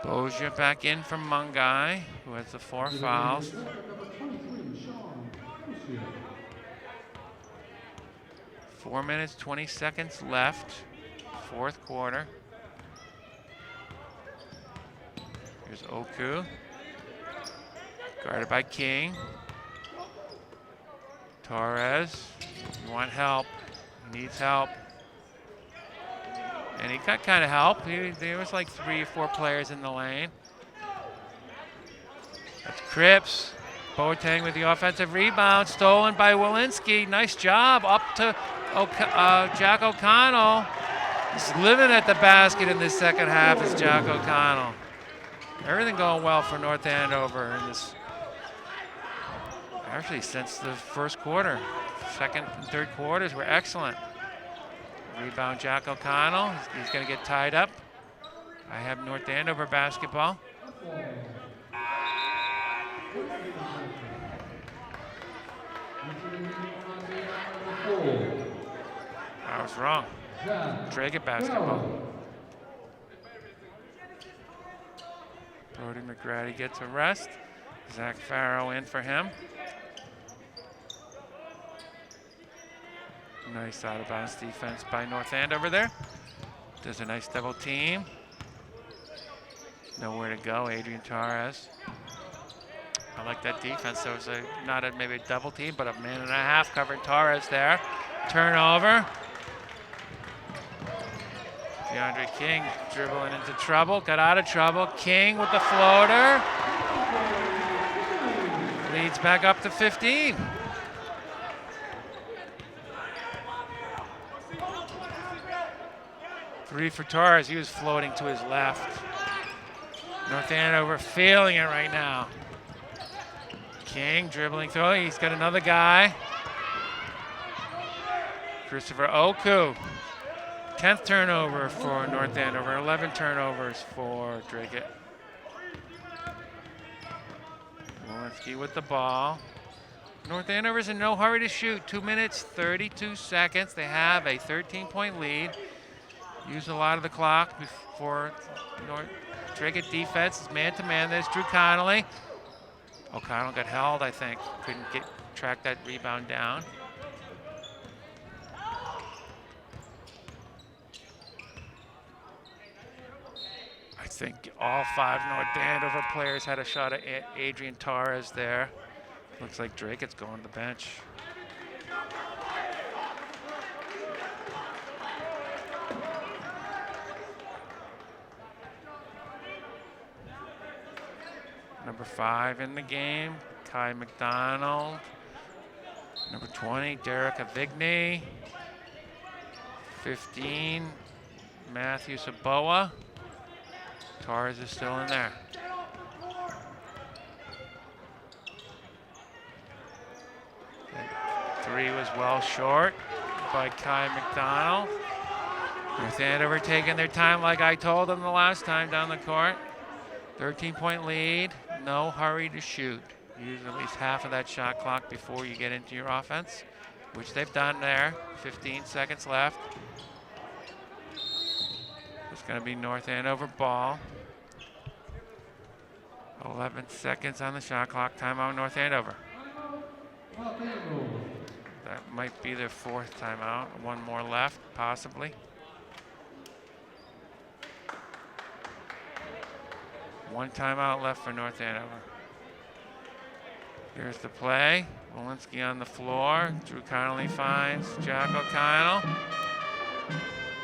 Bozier back in from Mungai, who has the 4 fouls. Four minutes, 20 seconds left. 4th quarter. Here's Oku. Guarded by King. Torres. You want help. He needs help. And he got kind of help. There was like 3 or 4 players in the lane. That's Cripps. Boateng with the offensive rebound. Stolen by Walensky. Nice job. Up to Jack O'Connell. He's living at the basket in this second half is Jack O'Connell. Everything going well for North Andover in this. Actually, since the first quarter. 2nd and 3rd quarters were excellent. Rebound Jack O'Connell. He's going to get tied up. I have North Andover basketball. I was wrong. Dracut basketball. Brody McGrady gets a rest. Zach Farrow in for him. Nice out-of-bounds defense by North Andover there. Does a nice double team. Nowhere to go, Adrian Torres. I like that defense. So it's not maybe a double team, but a man and a half covering Torres there. Turnover. DeAndre King dribbling into trouble, got out of trouble. King with the floater. Leads back up to 15. Three for Torres. He was floating to his left. North Andover feeling it right now. King dribbling through. He's got another guy. Christopher Oku. 10th turnover for North Andover. 11 turnovers for Dracut. Walensky with the ball. North Andover's in no hurry to shoot. 2 minutes, 32 seconds. They have a 13-point lead. Use a lot of the clock before Dracut defense is man-to-man. There's Drew Connolly. O'Connell got held, I think. Couldn't track that rebound down. I think all 5 North Andover players had a shot at Adrian Torres there. Looks like Dracut's going to the bench. Number 5 in the game, Kai McDonald. Number 20, Derek Avigny. 15, Matthew Saboa. Torres is still in there. That 3 was well short by Kai McDonald. North Andover taking their time like I told them the last time down the court. 13-point lead, no hurry to shoot. Use at least half of that shot clock before you get into your offense, which they've done there. 15 seconds left. It's going to be North Andover ball. 11 seconds on the shot clock. Timeout, North Andover. That might be their 4th timeout. One more left, possibly. One timeout left for North Andover. Here's the play. Walensky on the floor. Drew Connolly finds Jack O'Connell.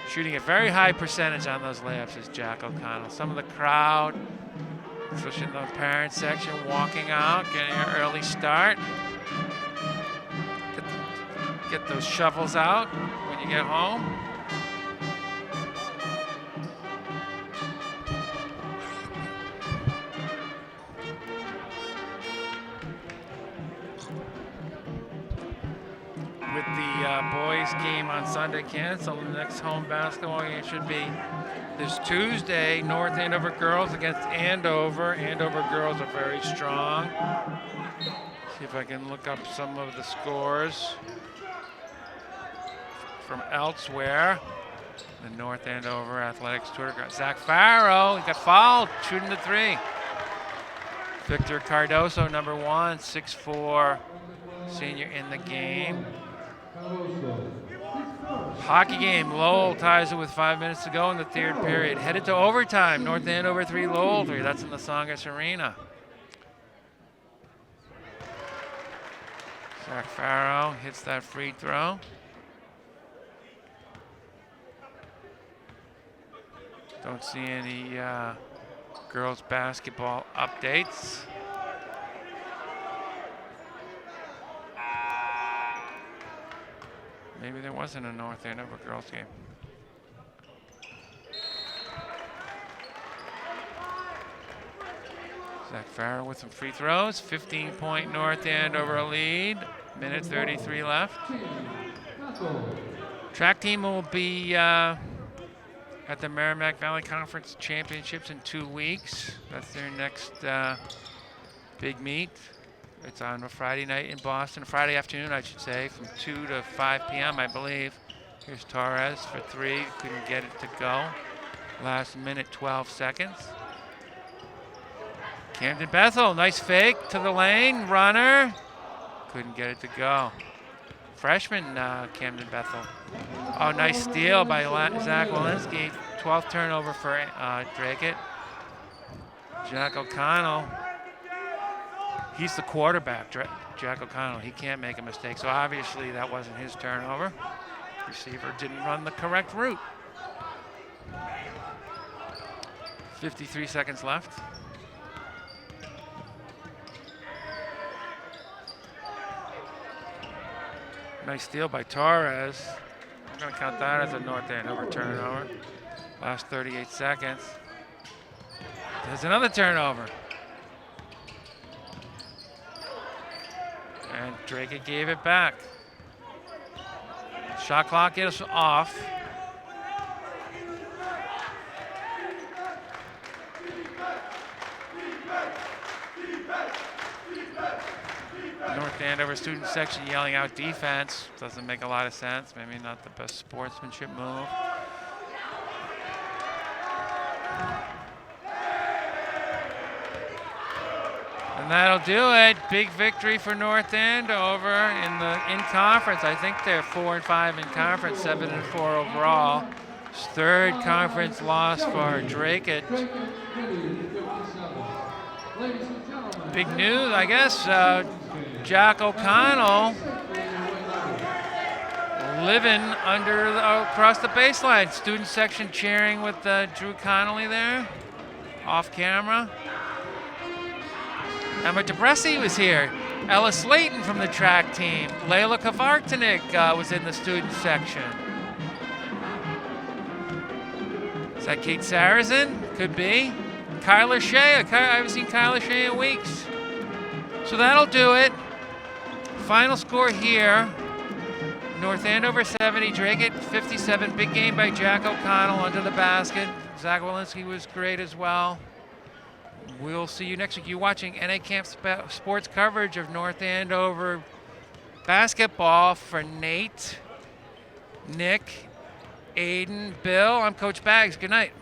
Shooting a very high percentage on those layups is Jack O'Connell. Some of the crowd, especially in the parent section, walking out, getting an early start. Get those shovels out when you get home. With the boys game on Sunday canceled, the next home basketball game should be this Tuesday. North Andover girls against Andover. Andover girls are very strong. See if I can look up some of the scores from elsewhere. The North Andover Athletics Twitter account. Zach Farrow, he got fouled, shooting the 3. Victor Cardoso, number 1, 6'4", senior in the game. Hockey game, Lowell ties it with 5 minutes to go in the 3rd period. Headed to overtime, North Andover 3, Lowell 3. That's in the Songus Arena. Zach Farrow hits that free throw. Don't see any girls basketball updates. Maybe there wasn't a North Andover girls game. Zach Farrow with some free throws. 15-point North Andover lead. Minute 33 left. Track team will be at the Merrimack Valley Conference Championships in 2 weeks. That's their next big meet. It's on a Friday night in Boston, Friday afternoon, I should say, from 2 to 5 p.m., I believe. Here's Torres for 3, couldn't get it to go. Last minute, 12 seconds. Camden Bethel, nice fake to the lane, runner. Couldn't get it to go. Freshman Camden Bethel. Oh, nice steal by Zach Walensky. 12th turnover for Dracut. Jack O'Connell. He's the quarterback, Jack O'Connell. He can't make a mistake, so obviously that wasn't his turnover. Receiver didn't run the correct route. 53 seconds left. Nice steal by Torres. I'm going to count that as a North Andover turnover. Last 38 seconds. There's another turnover. And Dracut gave it back. Shot clock is off. North Andover student section yelling out defense. Doesn't make a lot of sense. Maybe not the best sportsmanship move. And that'll do it. Big victory for North Andover in conference. I think they're 4-5 in conference, 7-4 overall. It's 3rd conference loss for Dracut. Big news, I guess. Jack O'Connell living across the baseline. Student section cheering with Drew Connolly there, off camera. Emma DeBresi was here. Ella Slayton from the track team. Layla Kavartanik was in the student section. Is that Kate Sarrazin? Could be. Kyler Shea. I haven't seen Kyler Shea in weeks. So that'll do it. Final score here. North Andover 70, Dracut 57. Big game by Jack O'Connell under the basket. Zach Walensky was great as well. We'll see you next week. You're watching NA Camp Sports coverage of North Andover basketball for Nate, Nick, Aiden, Bill. I'm Coach Baggs. Good night.